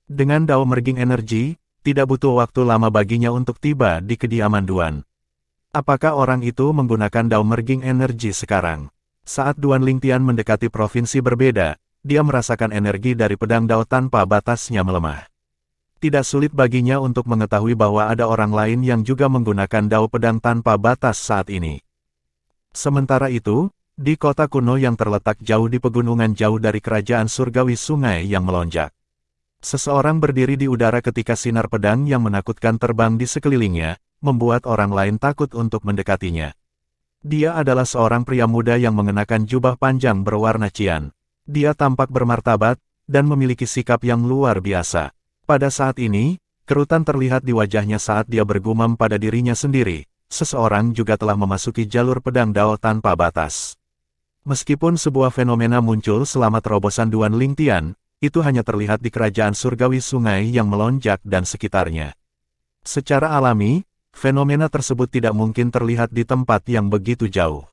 Dengan Dao Merging Energi, tidak butuh waktu lama baginya untuk tiba di kediaman Duan. Apakah orang itu menggunakan Dao Merging Energi sekarang? Saat Duan Lingtian mendekati provinsi berbeda, dia merasakan energi dari pedang Dao tanpa batasnya melemah. Tidak sulit baginya untuk mengetahui bahwa ada orang lain yang juga menggunakan Dao pedang tanpa batas saat ini. Sementara itu, di kota kuno yang terletak jauh di pegunungan jauh dari kerajaan surgawi sungai yang melonjak. Seseorang berdiri di udara ketika sinar pedang yang menakutkan terbang di sekelilingnya, membuat orang lain takut untuk mendekatinya. Dia adalah seorang pria muda yang mengenakan jubah panjang berwarna cian. Dia tampak bermartabat, dan memiliki sikap yang luar biasa. Pada saat ini, kerutan terlihat di wajahnya saat dia bergumam pada dirinya sendiri, seseorang juga telah memasuki jalur pedang Dao tanpa batas. Meskipun sebuah fenomena muncul selama terobosan Duan Lingtian, itu hanya terlihat di kerajaan surgawi sungai yang melonjak dan sekitarnya. Secara alami, fenomena tersebut tidak mungkin terlihat di tempat yang begitu jauh.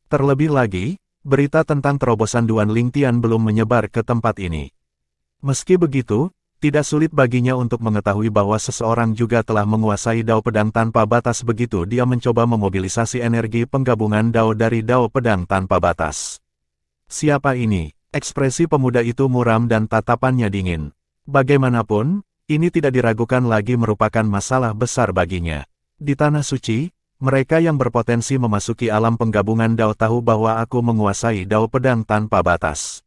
Terlebih lagi, berita tentang terobosan Duan Lingtian belum menyebar ke tempat ini. Meski begitu, tidak sulit baginya untuk mengetahui bahwa seseorang juga telah menguasai Dao pedang tanpa batas begitu dia mencoba memobilisasi energi penggabungan Dao dari Dao pedang tanpa batas. Siapa ini? Ekspresi pemuda itu muram dan tatapannya dingin. Bagaimanapun, ini tidak diragukan lagi merupakan masalah besar baginya. Di Tanah Suci, mereka yang berpotensi memasuki alam penggabungan Dao tahu bahwa aku menguasai Dao pedang tanpa batas.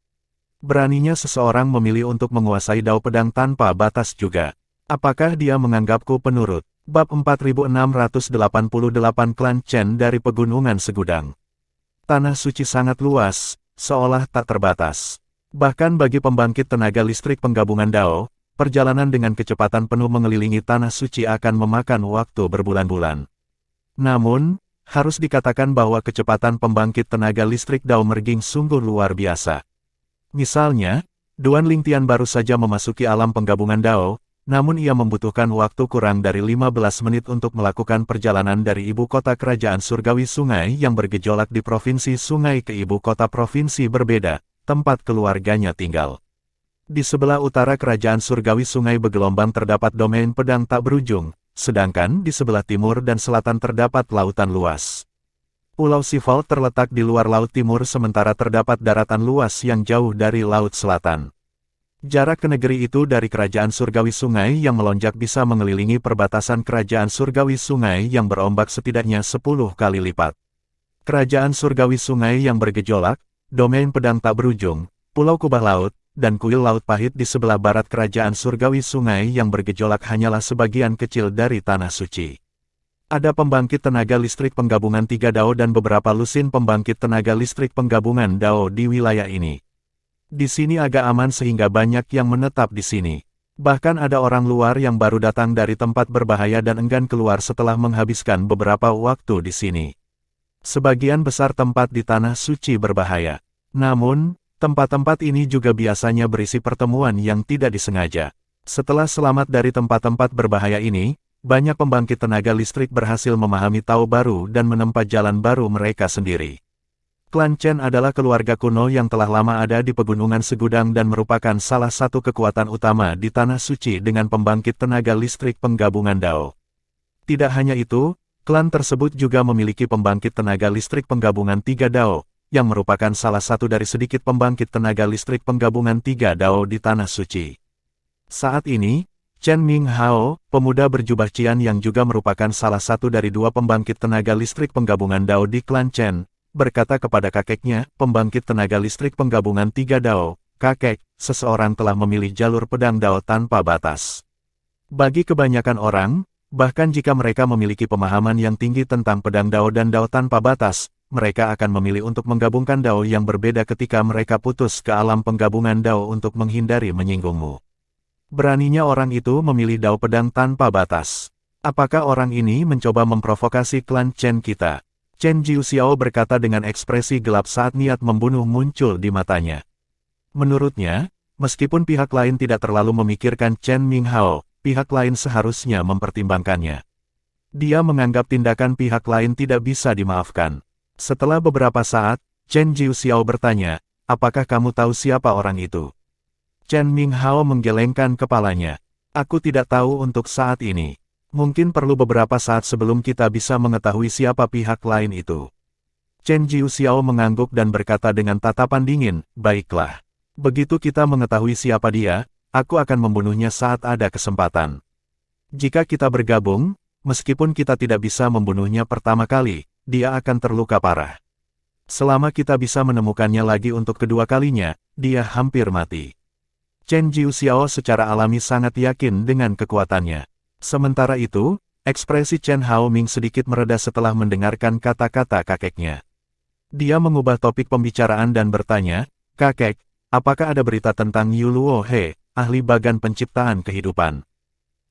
Beraninya seseorang memilih untuk menguasai Dao pedang tanpa batas juga. Apakah dia menganggapku penurut? Bab 4688 Klan Chen dari Pegunungan Segudang. Tanah Suci sangat luas, seolah tak terbatas. Bahkan bagi pembangkit tenaga listrik penggabungan Dao, perjalanan dengan kecepatan penuh mengelilingi tanah suci akan memakan waktu berbulan-bulan. Namun, harus dikatakan bahwa kecepatan pembangkit tenaga listrik Dao Merging sungguh luar biasa. Misalnya, Duan Lingtian baru saja memasuki alam penggabungan Dao, namun ia membutuhkan waktu kurang dari 15 menit untuk melakukan perjalanan dari ibu kota kerajaan surgawi sungai yang bergejolak di provinsi sungai ke ibu kota provinsi berbeda, tempat keluarganya tinggal. Di sebelah utara kerajaan surgawi sungai bergelombang terdapat domain pedang tak berujung, sedangkan di sebelah timur dan selatan terdapat lautan luas. Pulau Sival terletak di luar laut timur sementara terdapat daratan luas yang jauh dari laut selatan. Jarak ke negeri itu dari kerajaan surgawi sungai yang melonjak bisa mengelilingi perbatasan kerajaan surgawi sungai yang berombak setidaknya 10 kali lipat. Kerajaan surgawi sungai yang bergejolak, domain pedang tak berujung, pulau kubah laut, dan kuil laut pahit di sebelah barat kerajaan surgawi sungai yang bergejolak hanyalah sebagian kecil dari tanah suci. Ada pembangkit tenaga listrik penggabungan 3 Dao dan beberapa lusin pembangkit tenaga listrik penggabungan Dao di wilayah ini. Di sini agak aman sehingga banyak yang menetap di sini. Bahkan ada orang luar yang baru datang dari tempat berbahaya dan enggan keluar setelah menghabiskan beberapa waktu di sini. Sebagian besar tempat di tanah suci berbahaya. Namun, tempat-tempat ini juga biasanya berisi pertemuan yang tidak disengaja. Setelah selamat dari tempat-tempat berbahaya ini, banyak pembangkit tenaga listrik berhasil memahami Tao baru dan menempat jalan baru mereka sendiri. Klan Chen adalah keluarga kuno yang telah lama ada di pegunungan Segudang dan merupakan salah satu kekuatan utama di Tanah Suci dengan pembangkit tenaga listrik penggabungan Dao. Tidak hanya itu, klan tersebut juga memiliki pembangkit tenaga listrik penggabungan 3 Dao, yang merupakan salah satu dari sedikit pembangkit tenaga listrik penggabungan 3 Dao di Tanah Suci. Saat ini, Chen Ming Hao, pemuda berjubah Cian yang juga merupakan salah satu dari 2 pembangkit tenaga listrik penggabungan Dao di klan Chen, berkata kepada kakeknya, pembangkit tenaga listrik penggabungan 3 Dao, kakek, seseorang telah memilih jalur pedang Dao tanpa batas. Bagi kebanyakan orang, bahkan jika mereka memiliki pemahaman yang tinggi tentang pedang Dao dan Dao tanpa batas, mereka akan memilih untuk menggabungkan Dao yang berbeda ketika mereka putus ke alam penggabungan Dao untuk menghindari menyinggungmu. Beraninya orang itu memilih Dao pedang tanpa batas. Apakah orang ini mencoba memprovokasi klan Chen kita? Chen Jiuxiao berkata dengan ekspresi gelap saat niat membunuh muncul di matanya. Menurutnya, meskipun pihak lain tidak terlalu memikirkan Chen Minghao, pihak lain seharusnya mempertimbangkannya. Dia menganggap tindakan pihak lain tidak bisa dimaafkan. Setelah beberapa saat, Chen Jiuxiao bertanya, apakah kamu tahu siapa orang itu? Chen Minghao menggelengkan kepalanya. Aku tidak tahu untuk saat ini. Mungkin perlu beberapa saat sebelum kita bisa mengetahui siapa pihak lain itu. Chen Jiuxiao mengangguk dan berkata dengan tatapan dingin, baiklah. Begitu kita mengetahui siapa dia, aku akan membunuhnya saat ada kesempatan. Jika kita bergabung, meskipun kita tidak bisa membunuhnya pertama kali, dia akan terluka parah. Selama kita bisa menemukannya lagi untuk kedua kalinya, dia hampir mati. Chen Jiuxiao secara alami sangat yakin dengan kekuatannya. Sementara itu, ekspresi Chen Haoming sedikit mereda setelah mendengarkan kata-kata kakeknya. Dia mengubah topik pembicaraan dan bertanya, kakek, apakah ada berita tentang Yu Luo He, ahli bagan penciptaan kehidupan?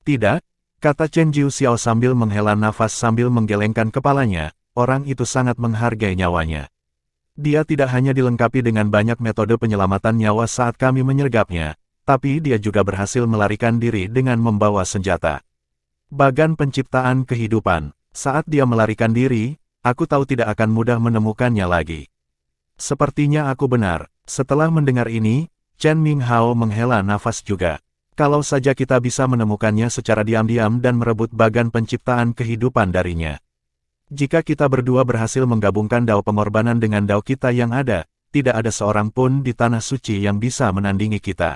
Tidak, kata Chen Jiuxiao sambil menghela nafas sambil menggelengkan kepalanya, orang itu sangat menghargai nyawanya. Dia tidak hanya dilengkapi dengan banyak metode penyelamatan nyawa saat kami menyergapnya, tapi dia juga berhasil melarikan diri dengan membawa senjata. Bagan penciptaan kehidupan. Saat dia melarikan diri, aku tahu tidak akan mudah menemukannya lagi. Sepertinya aku benar. Setelah mendengar ini, Chen Minghao menghela nafas juga. Kalau saja kita bisa menemukannya secara diam-diam dan merebut bagan penciptaan kehidupan darinya. Jika kita berdua berhasil menggabungkan Dao pengorbanan dengan Dao kita yang ada, tidak ada seorang pun di Tanah Suci yang bisa menandingi kita.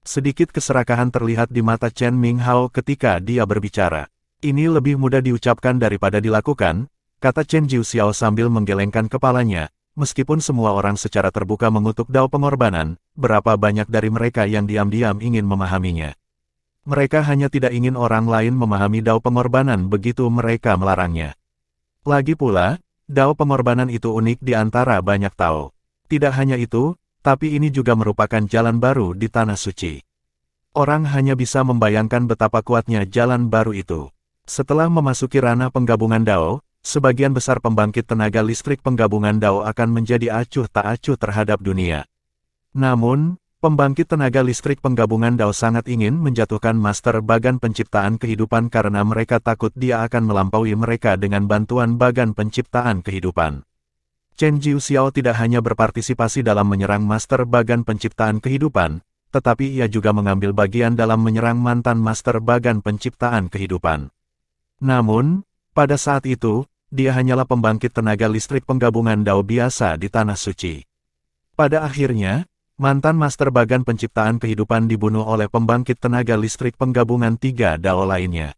Sedikit keserakahan terlihat di mata Chen Minghao ketika dia berbicara. Ini lebih mudah diucapkan daripada dilakukan, kata Chen Jiuxiao sambil menggelengkan kepalanya. Meskipun semua orang secara terbuka mengutuk Dao pengorbanan, berapa banyak dari mereka yang diam-diam ingin memahaminya. Mereka hanya tidak ingin orang lain memahami Dao pengorbanan begitu mereka melarangnya. Lagi pula, Dao pengorbanan itu unik di antara banyak Tao. Tidak hanya itu, tapi ini juga merupakan jalan baru di Tanah Suci. Orang hanya bisa membayangkan betapa kuatnya jalan baru itu. Setelah memasuki ranah penggabungan Dao, sebagian besar pembangkit tenaga listrik penggabungan Dao akan menjadi acuh tak acuh terhadap dunia. Namun, pembangkit tenaga listrik penggabungan Dao sangat ingin menjatuhkan Master Bagan Penciptaan Kehidupan karena mereka takut dia akan melampaui mereka dengan bantuan Bagan Penciptaan Kehidupan. Chen Jiuxiao tidak hanya berpartisipasi dalam menyerang Master Bagan Penciptaan Kehidupan, tetapi ia juga mengambil bagian dalam menyerang mantan Master Bagan Penciptaan Kehidupan. Namun, pada saat itu, dia hanyalah pembangkit tenaga listrik penggabungan Dao biasa di Tanah Suci. Pada akhirnya, mantan Master Bagan Penciptaan Kehidupan dibunuh oleh pembangkit tenaga listrik penggabungan 3 Dao lainnya.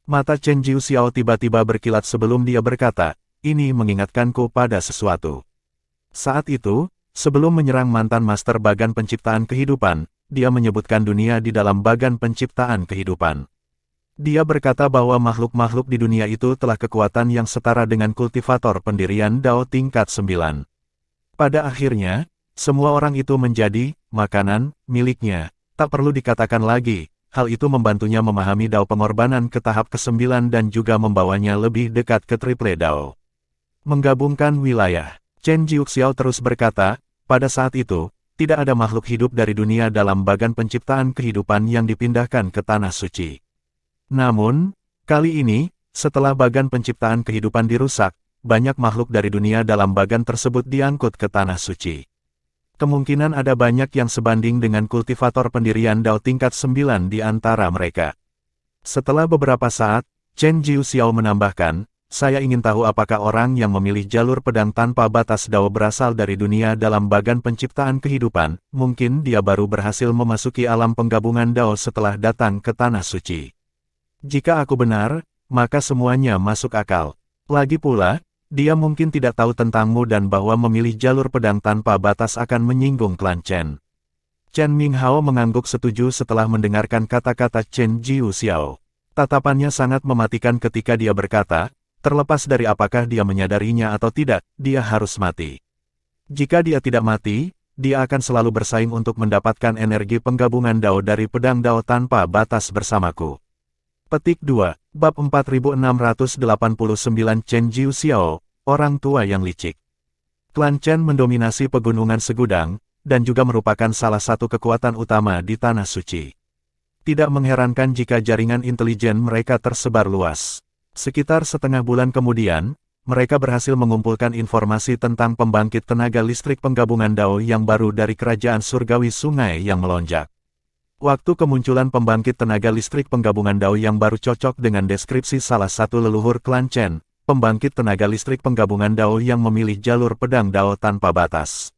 Mata Chen Jiuxiao tiba-tiba berkilat sebelum dia berkata, "Ini mengingatkanku pada sesuatu." Saat itu, sebelum menyerang mantan Master Bagan Penciptaan Kehidupan, dia menyebutkan dunia di dalam Bagan Penciptaan Kehidupan. Dia berkata bahwa makhluk-makhluk di dunia itu telah kekuatan yang setara dengan kultivator pendirian Dao tingkat 9. Pada akhirnya, semua orang itu menjadi makanan miliknya. Tak perlu dikatakan lagi, hal itu membantunya memahami Dao pengorbanan ke tahap ke-9 dan juga membawanya lebih dekat ke Triple Dao. Menggabungkan wilayah. Chen Jiuxiao terus berkata, pada saat itu, tidak ada makhluk hidup dari dunia dalam Bagan Penciptaan Kehidupan yang dipindahkan ke Tanah Suci. Namun, kali ini, setelah Bagan Penciptaan Kehidupan dirusak, banyak makhluk dari dunia dalam bagan tersebut diangkut ke Tanah Suci. Kemungkinan ada banyak yang sebanding dengan kultivator pendirian Dao tingkat 9 di antara mereka. Setelah beberapa saat, Chen Jiuxiao menambahkan, "Saya ingin tahu apakah orang yang memilih jalur pedang tanpa batas Dao berasal dari dunia dalam Bagan Penciptaan Kehidupan. Mungkin dia baru berhasil memasuki alam penggabungan Dao setelah datang ke Tanah Suci. Jika aku benar, maka semuanya masuk akal. Lagi pula, dia mungkin tidak tahu tentangmu dan bahwa memilih jalur pedang tanpa batas akan menyinggung klan Chen." Chen Minghao mengangguk setuju setelah mendengarkan kata-kata Chen Jiuxiao. Tatapannya sangat mematikan ketika dia berkata, terlepas dari apakah dia menyadarinya atau tidak, dia harus mati. Jika dia tidak mati, dia akan selalu bersaing untuk mendapatkan energi penggabungan Dao dari pedang Dao tanpa batas bersamaku. Petik 2, Bab 4689 Chen Jiuxiao, orang tua yang licik. Klan Chen mendominasi pegunungan Segudang, dan juga merupakan salah satu kekuatan utama di Tanah Suci. Tidak mengherankan jika jaringan intelijen mereka tersebar luas. Sekitar setengah bulan kemudian, mereka berhasil mengumpulkan informasi tentang pembangkit tenaga listrik penggabungan Dao yang baru dari kerajaan surgawi Sungai yang Melonjak. Waktu kemunculan pembangkit tenaga listrik penggabungan Dao yang baru cocok dengan deskripsi salah satu leluhur klan Chen, pembangkit tenaga listrik penggabungan Dao yang memilih jalur pedang Dao tanpa batas.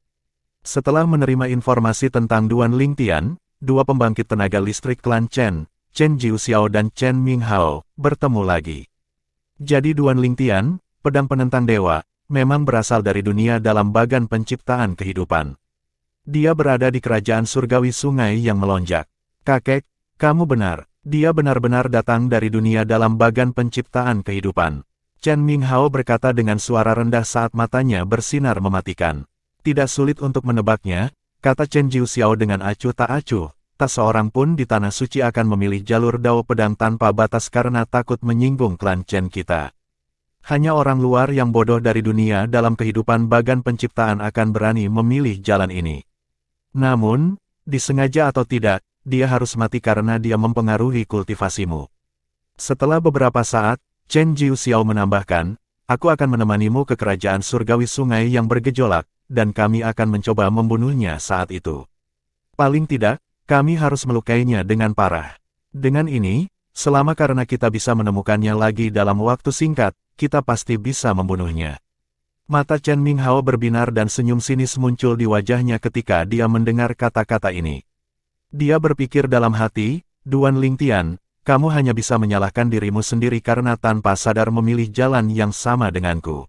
Setelah menerima informasi tentang Duan Lingtian, dua pembangkit tenaga listrik klan Chen, Chen Jiuxiao dan Chen Minghao, bertemu lagi. Jadi Duan Lingtian, pedang penentang dewa, memang berasal dari dunia dalam Bagan Penciptaan Kehidupan. Dia berada di kerajaan surgawi Sungai yang Melonjak. Kakek, kamu benar, dia benar-benar datang dari dunia dalam Bagan Penciptaan Kehidupan. Chen Minghao berkata dengan suara rendah saat matanya bersinar mematikan. Tidak sulit untuk menebaknya, kata Chen Jiuxiao dengan acuh tak acuh. Tak seorang pun di Tanah Suci akan memilih jalur Dao pedang tanpa batas karena takut menyinggung klan Chen kita. Hanya orang luar yang bodoh dari dunia dalam kehidupan Bagan Penciptaan akan berani memilih jalan ini. Namun, disengaja atau tidak, dia harus mati karena dia mempengaruhi kultivasimu. Setelah beberapa saat, Chen Jiuxiao menambahkan, aku akan menemanimu ke kerajaan surgawi Sungai yang bergejolak, dan kami akan mencoba membunuhnya saat itu. Paling tidak, kami harus melukainya dengan parah. Dengan ini, selama karena kita bisa menemukannya lagi dalam waktu singkat, kita pasti bisa membunuhnya. Mata Chen Minghao berbinar dan senyum sinis muncul di wajahnya ketika dia mendengar kata-kata ini. Dia berpikir dalam hati, Duan Lingtian, kamu hanya bisa menyalahkan dirimu sendiri karena tanpa sadar memilih jalan yang sama denganku.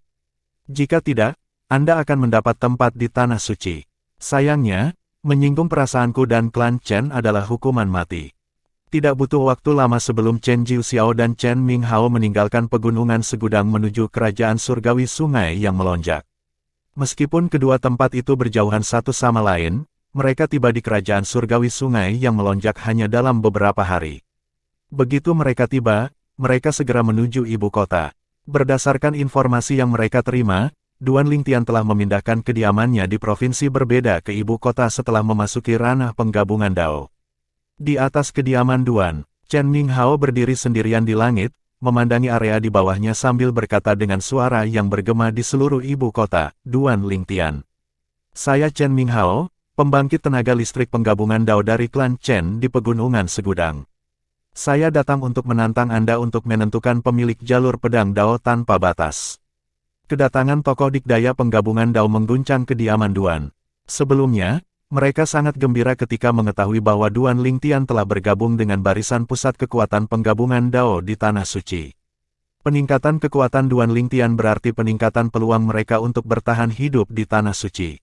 Jika tidak, Anda akan mendapat tempat di Tanah Suci. Sayangnya, menyinggung perasaanku dan klan Chen adalah hukuman mati. Tidak butuh waktu lama sebelum Chen Jiuxiao dan Chen Minghao meninggalkan pegunungan Segudang menuju kerajaan surgawi Sungai yang Melonjak. Meskipun kedua tempat itu berjauhan satu sama lain, mereka tiba di kerajaan surgawi sungai yang melonjak hanya dalam beberapa hari. Begitu mereka tiba, mereka segera menuju ibu kota. Berdasarkan informasi yang mereka terima, Duan Lingtian telah memindahkan kediamannya di provinsi berbeda ke ibu kota setelah memasuki ranah penggabungan Dao. Di atas kediaman Duan, Chen Minghao berdiri sendirian di langit, memandangi area di bawahnya sambil berkata dengan suara yang bergema di seluruh ibu kota, Duan Lingtian. Saya Chen Minghao, pembangkit tenaga listrik penggabungan Dao dari klan Chen di Pegunungan Segudang. Saya datang untuk menantang Anda untuk menentukan pemilik jalur pedang Dao tanpa batas. Kedatangan tokoh dikdaya penggabungan Dao mengguncang kediaman Duan. Sebelumnya, mereka sangat gembira ketika mengetahui bahwa Duan Lingtian telah bergabung dengan barisan pusat kekuatan penggabungan Dao di Tanah Suci. Peningkatan kekuatan Duan Lingtian berarti peningkatan peluang mereka untuk bertahan hidup di Tanah Suci.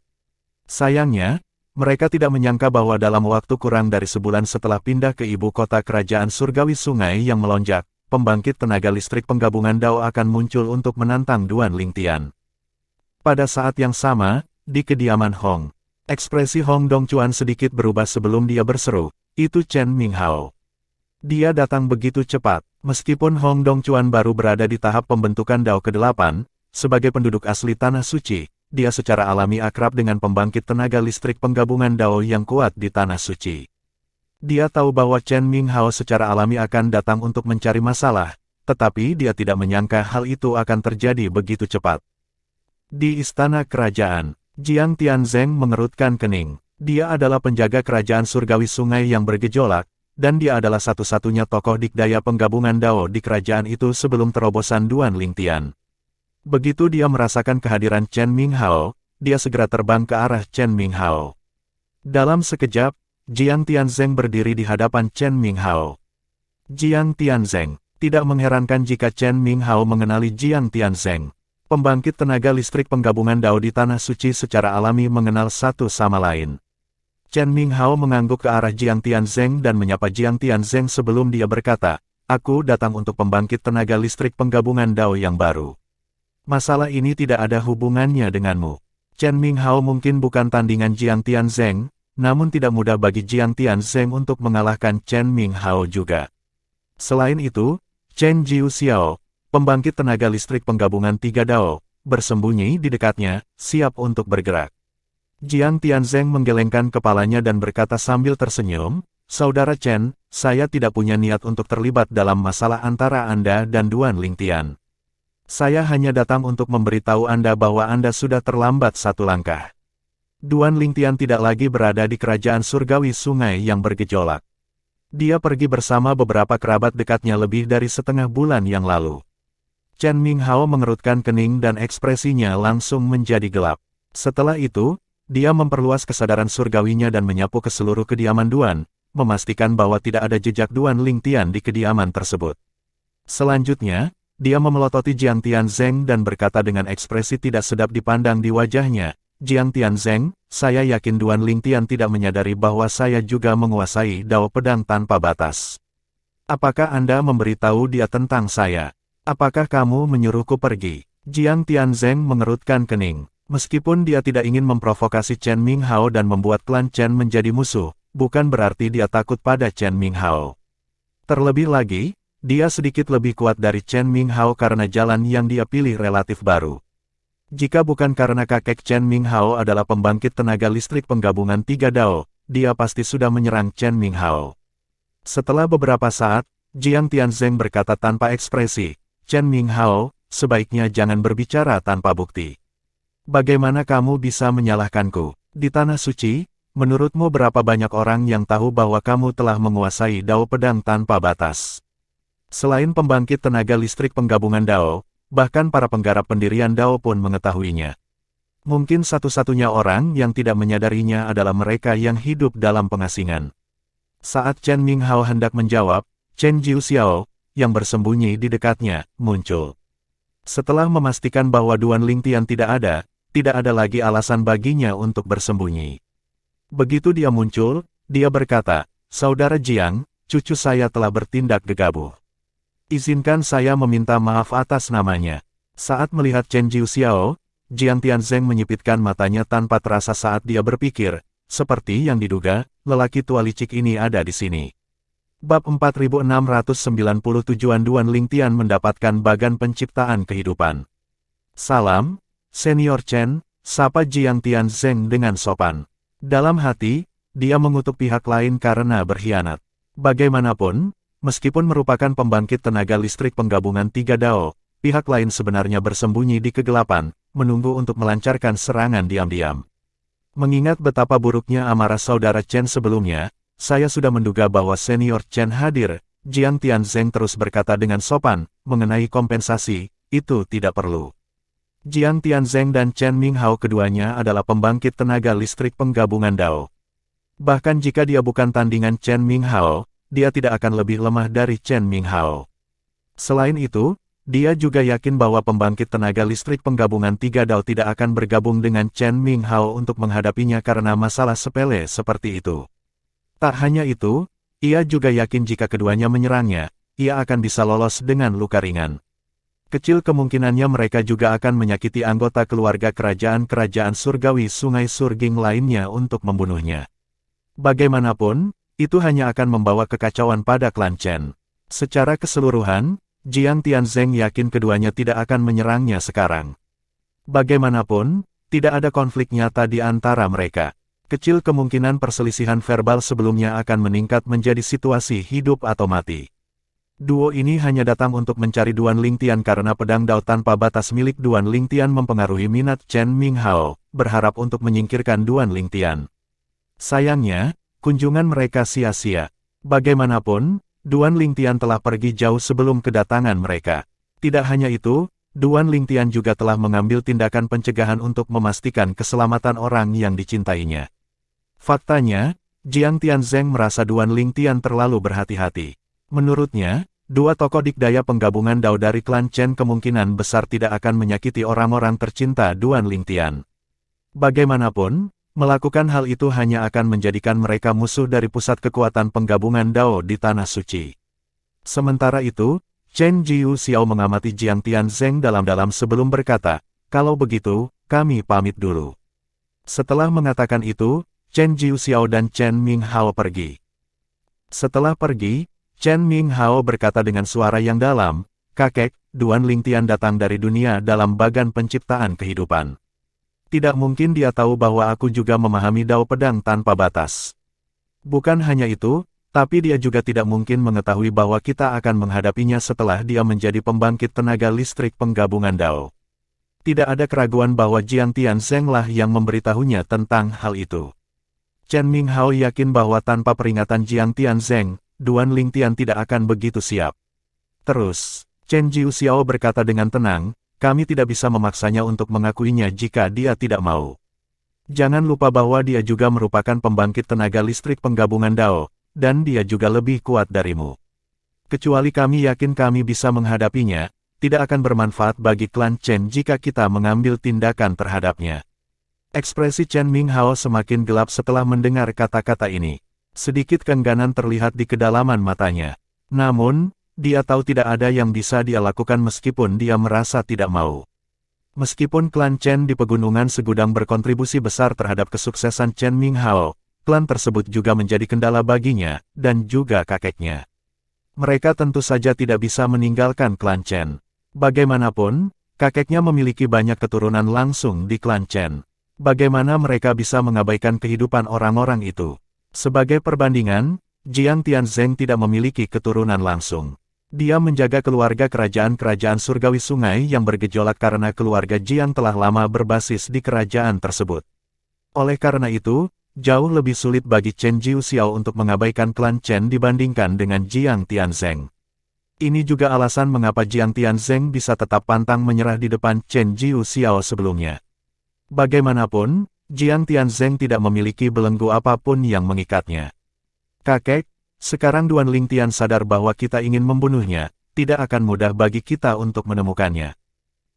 Sayangnya, mereka tidak menyangka bahwa dalam waktu kurang dari sebulan setelah pindah ke ibu kota kerajaan surgawi sungai yang melonjak, pembangkit tenaga listrik penggabungan Dao akan muncul untuk menantang Duan Lingtian. Pada saat yang sama, di kediaman Hong, ekspresi Hong Dongchuan sedikit berubah sebelum dia berseru, "Itu Chen Minghao." Dia datang begitu cepat, meskipun Hong Dongchuan baru berada di tahap pembentukan Dao ke-8, sebagai penduduk asli Tanah Suci. Dia secara alami akrab dengan pembangkit tenaga listrik penggabungan Dao yang kuat di Tanah Suci. Dia tahu bahwa Chen Minghao secara alami akan datang untuk mencari masalah, tetapi dia tidak menyangka hal itu akan terjadi begitu cepat. Di istana kerajaan, Jiang Tianzeng mengerutkan kening. Dia adalah penjaga kerajaan surgawi sungai yang bergejolak, dan dia adalah satu-satunya tokoh dikdaya penggabungan Dao di kerajaan itu sebelum terobosan Duan Lingtian. Begitu dia merasakan kehadiran Chen Minghao, dia segera terbang ke arah Chen Minghao. Dalam sekejap, Jiang Tianzeng berdiri di hadapan Chen Minghao. Jiang Tianzeng, tidak mengherankan jika Chen Minghao mengenali Jiang Tianzeng. Pembangkit tenaga listrik penggabungan Dao di Tanah Suci secara alami mengenal satu sama lain. Chen Minghao mengangguk ke arah Jiang Tianzeng dan menyapa Jiang Tianzeng sebelum dia berkata, "Aku datang untuk pembangkit tenaga listrik penggabungan Dao yang baru. Masalah ini tidak ada hubungannya denganmu." Chen Minghao mungkin bukan tandingan Jiang Tianzeng, namun tidak mudah bagi Jiang Tianzeng untuk mengalahkan Chen Minghao juga. Selain itu, Chen Jiuxiao, pembangkit tenaga listrik penggabungan 3 Dao, bersembunyi di dekatnya, siap untuk bergerak. Jiang Tianzeng menggelengkan kepalanya dan berkata sambil tersenyum, "Saudara Chen, saya tidak punya niat untuk terlibat dalam masalah antara Anda dan Duan Lingtian. Saya hanya datang untuk memberitahu Anda bahwa Anda sudah terlambat satu langkah. Duan Lingtian tidak lagi berada di kerajaan surgawi sungai yang bergejolak. Dia pergi bersama beberapa kerabat dekatnya lebih dari setengah bulan yang lalu." Chen Minghao mengerutkan kening dan ekspresinya langsung menjadi gelap. Setelah itu, dia memperluas kesadaran surgawinya dan menyapu ke seluruh kediaman Duan, memastikan bahwa tidak ada jejak Duan Lingtian di kediaman tersebut. Selanjutnya, dia memelototi Jiang Tianzeng dan berkata dengan ekspresi tidak sedap dipandang di wajahnya, "Jiang Tianzeng, saya yakin Duan Lingtian tidak menyadari bahwa saya juga menguasai Dao pedang tanpa batas. Apakah Anda memberitahu dia tentang saya? Apakah kamu menyuruhku pergi?" Jiang Tianzeng mengerutkan kening. Meskipun dia tidak ingin memprovokasi Chen Minghao dan membuat klan Chen menjadi musuh, bukan berarti dia takut pada Chen Minghao. Terlebih lagi, dia sedikit lebih kuat dari Chen Minghao karena jalan yang dia pilih relatif baru. Jika bukan karena kakek Chen Minghao adalah pembangkit tenaga listrik penggabungan 3 Dao, dia pasti sudah menyerang Chen Minghao. Setelah beberapa saat, Jiang Tianzeng berkata tanpa ekspresi, "Chen Minghao, sebaiknya jangan berbicara tanpa bukti. Bagaimana kamu bisa menyalahkanku? Di Tanah Suci, menurutmu berapa banyak orang yang tahu bahwa kamu telah menguasai Dao pedang tanpa batas? Selain pembangkit tenaga listrik penggabungan Dao, bahkan para penggarap pendirian Dao pun mengetahuinya. Mungkin satu-satunya orang yang tidak menyadarinya adalah mereka yang hidup dalam pengasingan." Saat Chen Minghao hendak menjawab, Chen Jiuxiao, yang bersembunyi di dekatnya, muncul. Setelah memastikan bahwa Duan Lingtian tidak ada lagi alasan baginya untuk bersembunyi. Begitu dia muncul, dia berkata, "Saudara Jiang, cucu saya telah bertindak gegabah. Izinkan saya meminta maaf atas namanya." Saat melihat Chen Jiuxiao, Jiang Tianzeng menyipitkan matanya tanpa terasa saat dia berpikir, seperti yang diduga, lelaki tua licik ini ada di sini. Bab 4697 Duan Lingtian mendapatkan bagan penciptaan kehidupan. Salam, Senior Chen, sapa Jiang Tianzeng dengan sopan. Dalam hati, dia mengutuk pihak lain karena berkhianat. Bagaimanapun, meskipun merupakan pembangkit tenaga listrik penggabungan 3 Dao, pihak lain sebenarnya bersembunyi di kegelapan, menunggu untuk melancarkan serangan diam-diam. Mengingat betapa buruknya amarah saudara Chen sebelumnya, saya sudah menduga bahwa Senior Chen hadir. Jiang Tianzeng terus berkata dengan sopan, mengenai kompensasi, itu tidak perlu. Jiang Tianzeng dan Chen Minghao keduanya adalah pembangkit tenaga listrik penggabungan Dao. Bahkan jika dia bukan tandingan Chen Minghao, dia tidak akan lebih lemah dari Chen Minghao. Selain itu, dia juga yakin bahwa pembangkit tenaga listrik penggabungan 3 Dao tidak akan bergabung dengan Chen Minghao untuk menghadapinya karena masalah sepele seperti itu. Tak hanya itu, ia juga yakin jika keduanya menyerangnya, ia akan bisa lolos dengan luka ringan. Kecil kemungkinannya mereka juga akan menyakiti anggota keluarga kerajaan surgawi Sungai Surging lainnya untuk membunuhnya. Bagaimanapun, itu hanya akan membawa kekacauan pada klan Chen. Secara keseluruhan, Jiang Tianzeng yakin keduanya tidak akan menyerangnya sekarang. Bagaimanapun, tidak ada konflik nyata di antara mereka. Kecil kemungkinan perselisihan verbal sebelumnya akan meningkat menjadi situasi hidup atau mati. Duo ini hanya datang untuk mencari Duan Lingtian karena pedang Dao tanpa batas milik Duan Lingtian mempengaruhi minat Chen Minghao, berharap untuk menyingkirkan Duan Lingtian. Sayangnya, kunjungan mereka sia-sia. Bagaimanapun, Duan Lingtian telah pergi jauh sebelum kedatangan mereka. Tidak hanya itu, Duan Lingtian juga telah mengambil tindakan pencegahan untuk memastikan keselamatan orang yang dicintainya. Faktanya, Jiang Tianzeng merasa Duan Lingtian terlalu berhati-hati. Menurutnya, dua tokoh dikdaya penggabungan Dao dari klan Chen kemungkinan besar tidak akan menyakiti orang-orang tercinta Duan Lingtian. Bagaimanapun, melakukan hal itu hanya akan menjadikan mereka musuh dari pusat kekuatan penggabungan Dao di Tanah Suci. Sementara itu, Chen Jiu Xiao mengamati Jiang Tianzeng dalam-dalam sebelum berkata, "Kalau begitu, kami pamit dulu." Setelah mengatakan itu, Chen Jiu Xiao dan Chen Minghao pergi. Setelah pergi, Chen Minghao berkata dengan suara yang dalam, "Kakek, Duan Lingtian datang dari dunia dalam bagan penciptaan kehidupan. Tidak mungkin dia tahu bahwa aku juga memahami Dao pedang tanpa batas. Bukan hanya itu, tapi dia juga tidak mungkin mengetahui bahwa kita akan menghadapinya setelah dia menjadi pembangkit tenaga listrik penggabungan Dao." Tidak ada keraguan bahwa Jiang Tianzeng lah yang memberitahunya tentang hal itu. Chen Minghao yakin bahwa tanpa peringatan Jiang Tianzeng, Duan Lingtian tidak akan begitu siap. Terus, Chen Jiu Xiao berkata dengan tenang, "Kami tidak bisa memaksanya untuk mengakuinya jika dia tidak mau. Jangan lupa bahwa dia juga merupakan pembangkit tenaga listrik penggabungan Dao, dan dia juga lebih kuat darimu. Kecuali kami yakin kami bisa menghadapinya, tidak akan bermanfaat bagi klan Chen jika kita mengambil tindakan terhadapnya." Ekspresi Chen Minghao semakin gelap setelah mendengar kata-kata ini. Sedikit keengganan terlihat di kedalaman matanya. Namun, dia tahu tidak ada yang bisa dia lakukan meskipun dia merasa tidak mau. Meskipun klan Chen di pegunungan segudang berkontribusi besar terhadap kesuksesan Chen Minghao, klan tersebut juga menjadi kendala baginya, dan juga kakeknya. Mereka tentu saja tidak bisa meninggalkan klan Chen. Bagaimanapun, kakeknya memiliki banyak keturunan langsung di klan Chen. Bagaimana mereka bisa mengabaikan kehidupan orang-orang itu? Sebagai perbandingan, Jiang Tianzeng tidak memiliki keturunan langsung. Dia menjaga keluarga kerajaan surgawi sungai yang bergejolak karena keluarga Jiang telah lama berbasis di kerajaan tersebut. Oleh karena itu, jauh lebih sulit bagi Chen Jiu Xiao untuk mengabaikan klan Chen dibandingkan dengan Jiang Tianzeng. Ini juga alasan mengapa Jiang Tianzeng bisa tetap pantang menyerah di depan Chen Jiu Xiao sebelumnya. Bagaimanapun, Jiang Tianzeng tidak memiliki belenggu apapun yang mengikatnya. "Kakek, sekarang Duan Lingtian sadar bahwa kita ingin membunuhnya, tidak akan mudah bagi kita untuk menemukannya.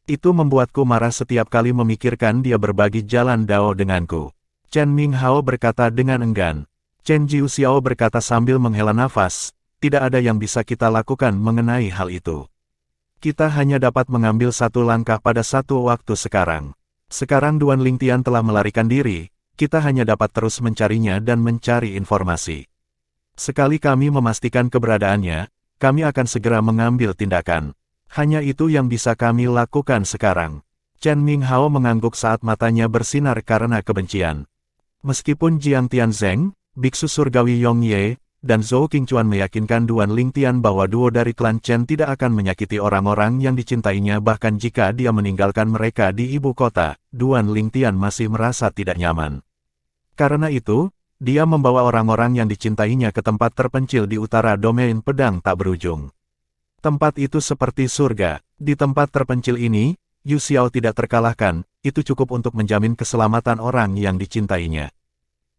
Itu membuatku marah setiap kali memikirkan dia berbagi jalan Dao denganku." Chen Minghao berkata dengan enggan. Chen Jiu Xiao berkata sambil menghela nafas, "Tidak ada yang bisa kita lakukan mengenai hal itu. Kita hanya dapat mengambil satu langkah pada satu waktu sekarang. Sekarang Duan Lingtian telah melarikan diri, kita hanya dapat terus mencarinya dan mencari informasi. Sekali kami memastikan keberadaannya, kami akan segera mengambil tindakan. Hanya itu yang bisa kami lakukan sekarang. Chen Minghao mengangguk saat matanya bersinar karena kebencian. Meskipun Jiang Tianzeng, biksu surgawi Yong Ye, dan Zhou Qingchuan meyakinkan Duan Lingtian bahwa duo dari klan Chen tidak akan menyakiti orang-orang yang dicintainya bahkan jika dia meninggalkan mereka di ibu kota, Duan Lingtian masih merasa tidak nyaman. Karena itu, dia membawa orang-orang yang dicintainya ke tempat terpencil di utara domain pedang tak berujung. Tempat itu seperti surga. Di tempat terpencil ini, Yu Xiao tidak terkalahkan, itu cukup untuk menjamin keselamatan orang yang dicintainya.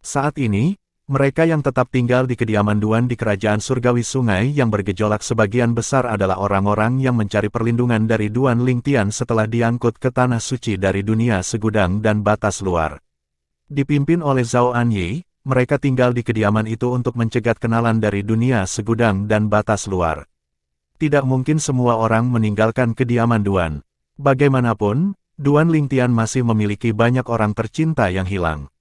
Saat ini, mereka yang tetap tinggal di kediaman Duan di Kerajaan Surgawi Sungai yang bergejolak sebagian besar adalah orang-orang yang mencari perlindungan dari Duan Lingtian setelah diangkut ke Tanah Suci dari dunia segudang dan batas luar. Dipimpin oleh Zhao Anyi, mereka tinggal di kediaman itu untuk mencegat kenalan dari dunia segudang dan batas luar. Tidak mungkin semua orang meninggalkan kediaman Duan. Bagaimanapun, Duan Lingtian masih memiliki banyak orang tercinta yang hilang.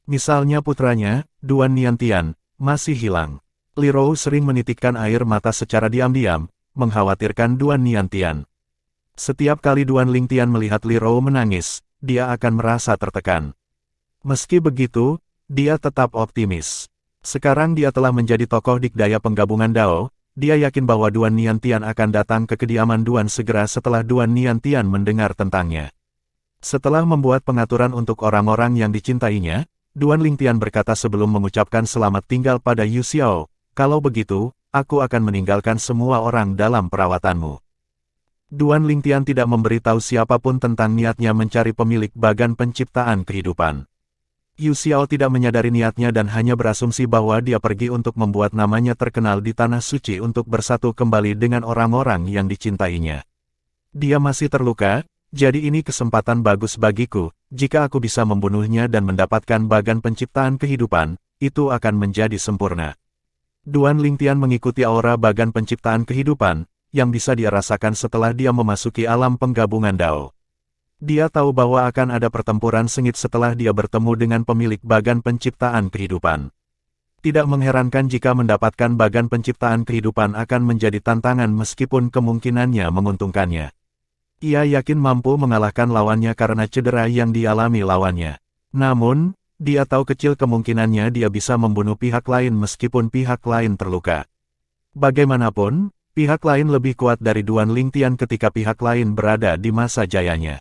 Misalnya putranya, Duan Niantian, masih hilang. Li Rou sering menitikkan air mata secara diam-diam, mengkhawatirkan Duan Niantian. Setiap kali Duan Lingtian melihat Li Rou menangis, dia akan merasa tertekan. Meski begitu, dia tetap optimis. Sekarang dia telah menjadi tokoh dikdaya penggabungan Dao, dia yakin bahwa Duan Niantian akan datang ke kediaman Duan segera setelah Duan Niantian mendengar tentangnya. Setelah membuat pengaturan untuk orang-orang yang dicintainya, Duan Lingtian berkata sebelum mengucapkan selamat tinggal pada Yu Xiao, kalau begitu, aku akan meninggalkan semua orang dalam perawatanmu. Duan Lingtian tidak memberitahu siapapun tentang niatnya mencari pemilik bagan penciptaan kehidupan. Yu Xiao tidak menyadari niatnya dan hanya berasumsi bahwa dia pergi untuk membuat namanya terkenal di Tanah Suci untuk bersatu kembali dengan orang-orang yang dicintainya. Dia masih terluka, jadi ini kesempatan bagus bagiku, jika aku bisa membunuhnya dan mendapatkan bagan penciptaan kehidupan, itu akan menjadi sempurna. Duan Lingtian mengikuti aura bagan penciptaan kehidupan, yang bisa dia rasakan setelah dia memasuki alam penggabungan Dao. Dia tahu bahwa akan ada pertempuran sengit setelah dia bertemu dengan pemilik bagan penciptaan kehidupan. Tidak mengherankan jika mendapatkan bagan penciptaan kehidupan akan menjadi tantangan meskipun kemungkinannya menguntungkannya. Ia yakin mampu mengalahkan lawannya karena cedera yang dialami lawannya. Namun, dia tahu kecil kemungkinannya dia bisa membunuh pihak lain meskipun pihak lain terluka. Bagaimanapun, pihak lain lebih kuat dari Duan Lingtian ketika pihak lain berada di masa jayanya.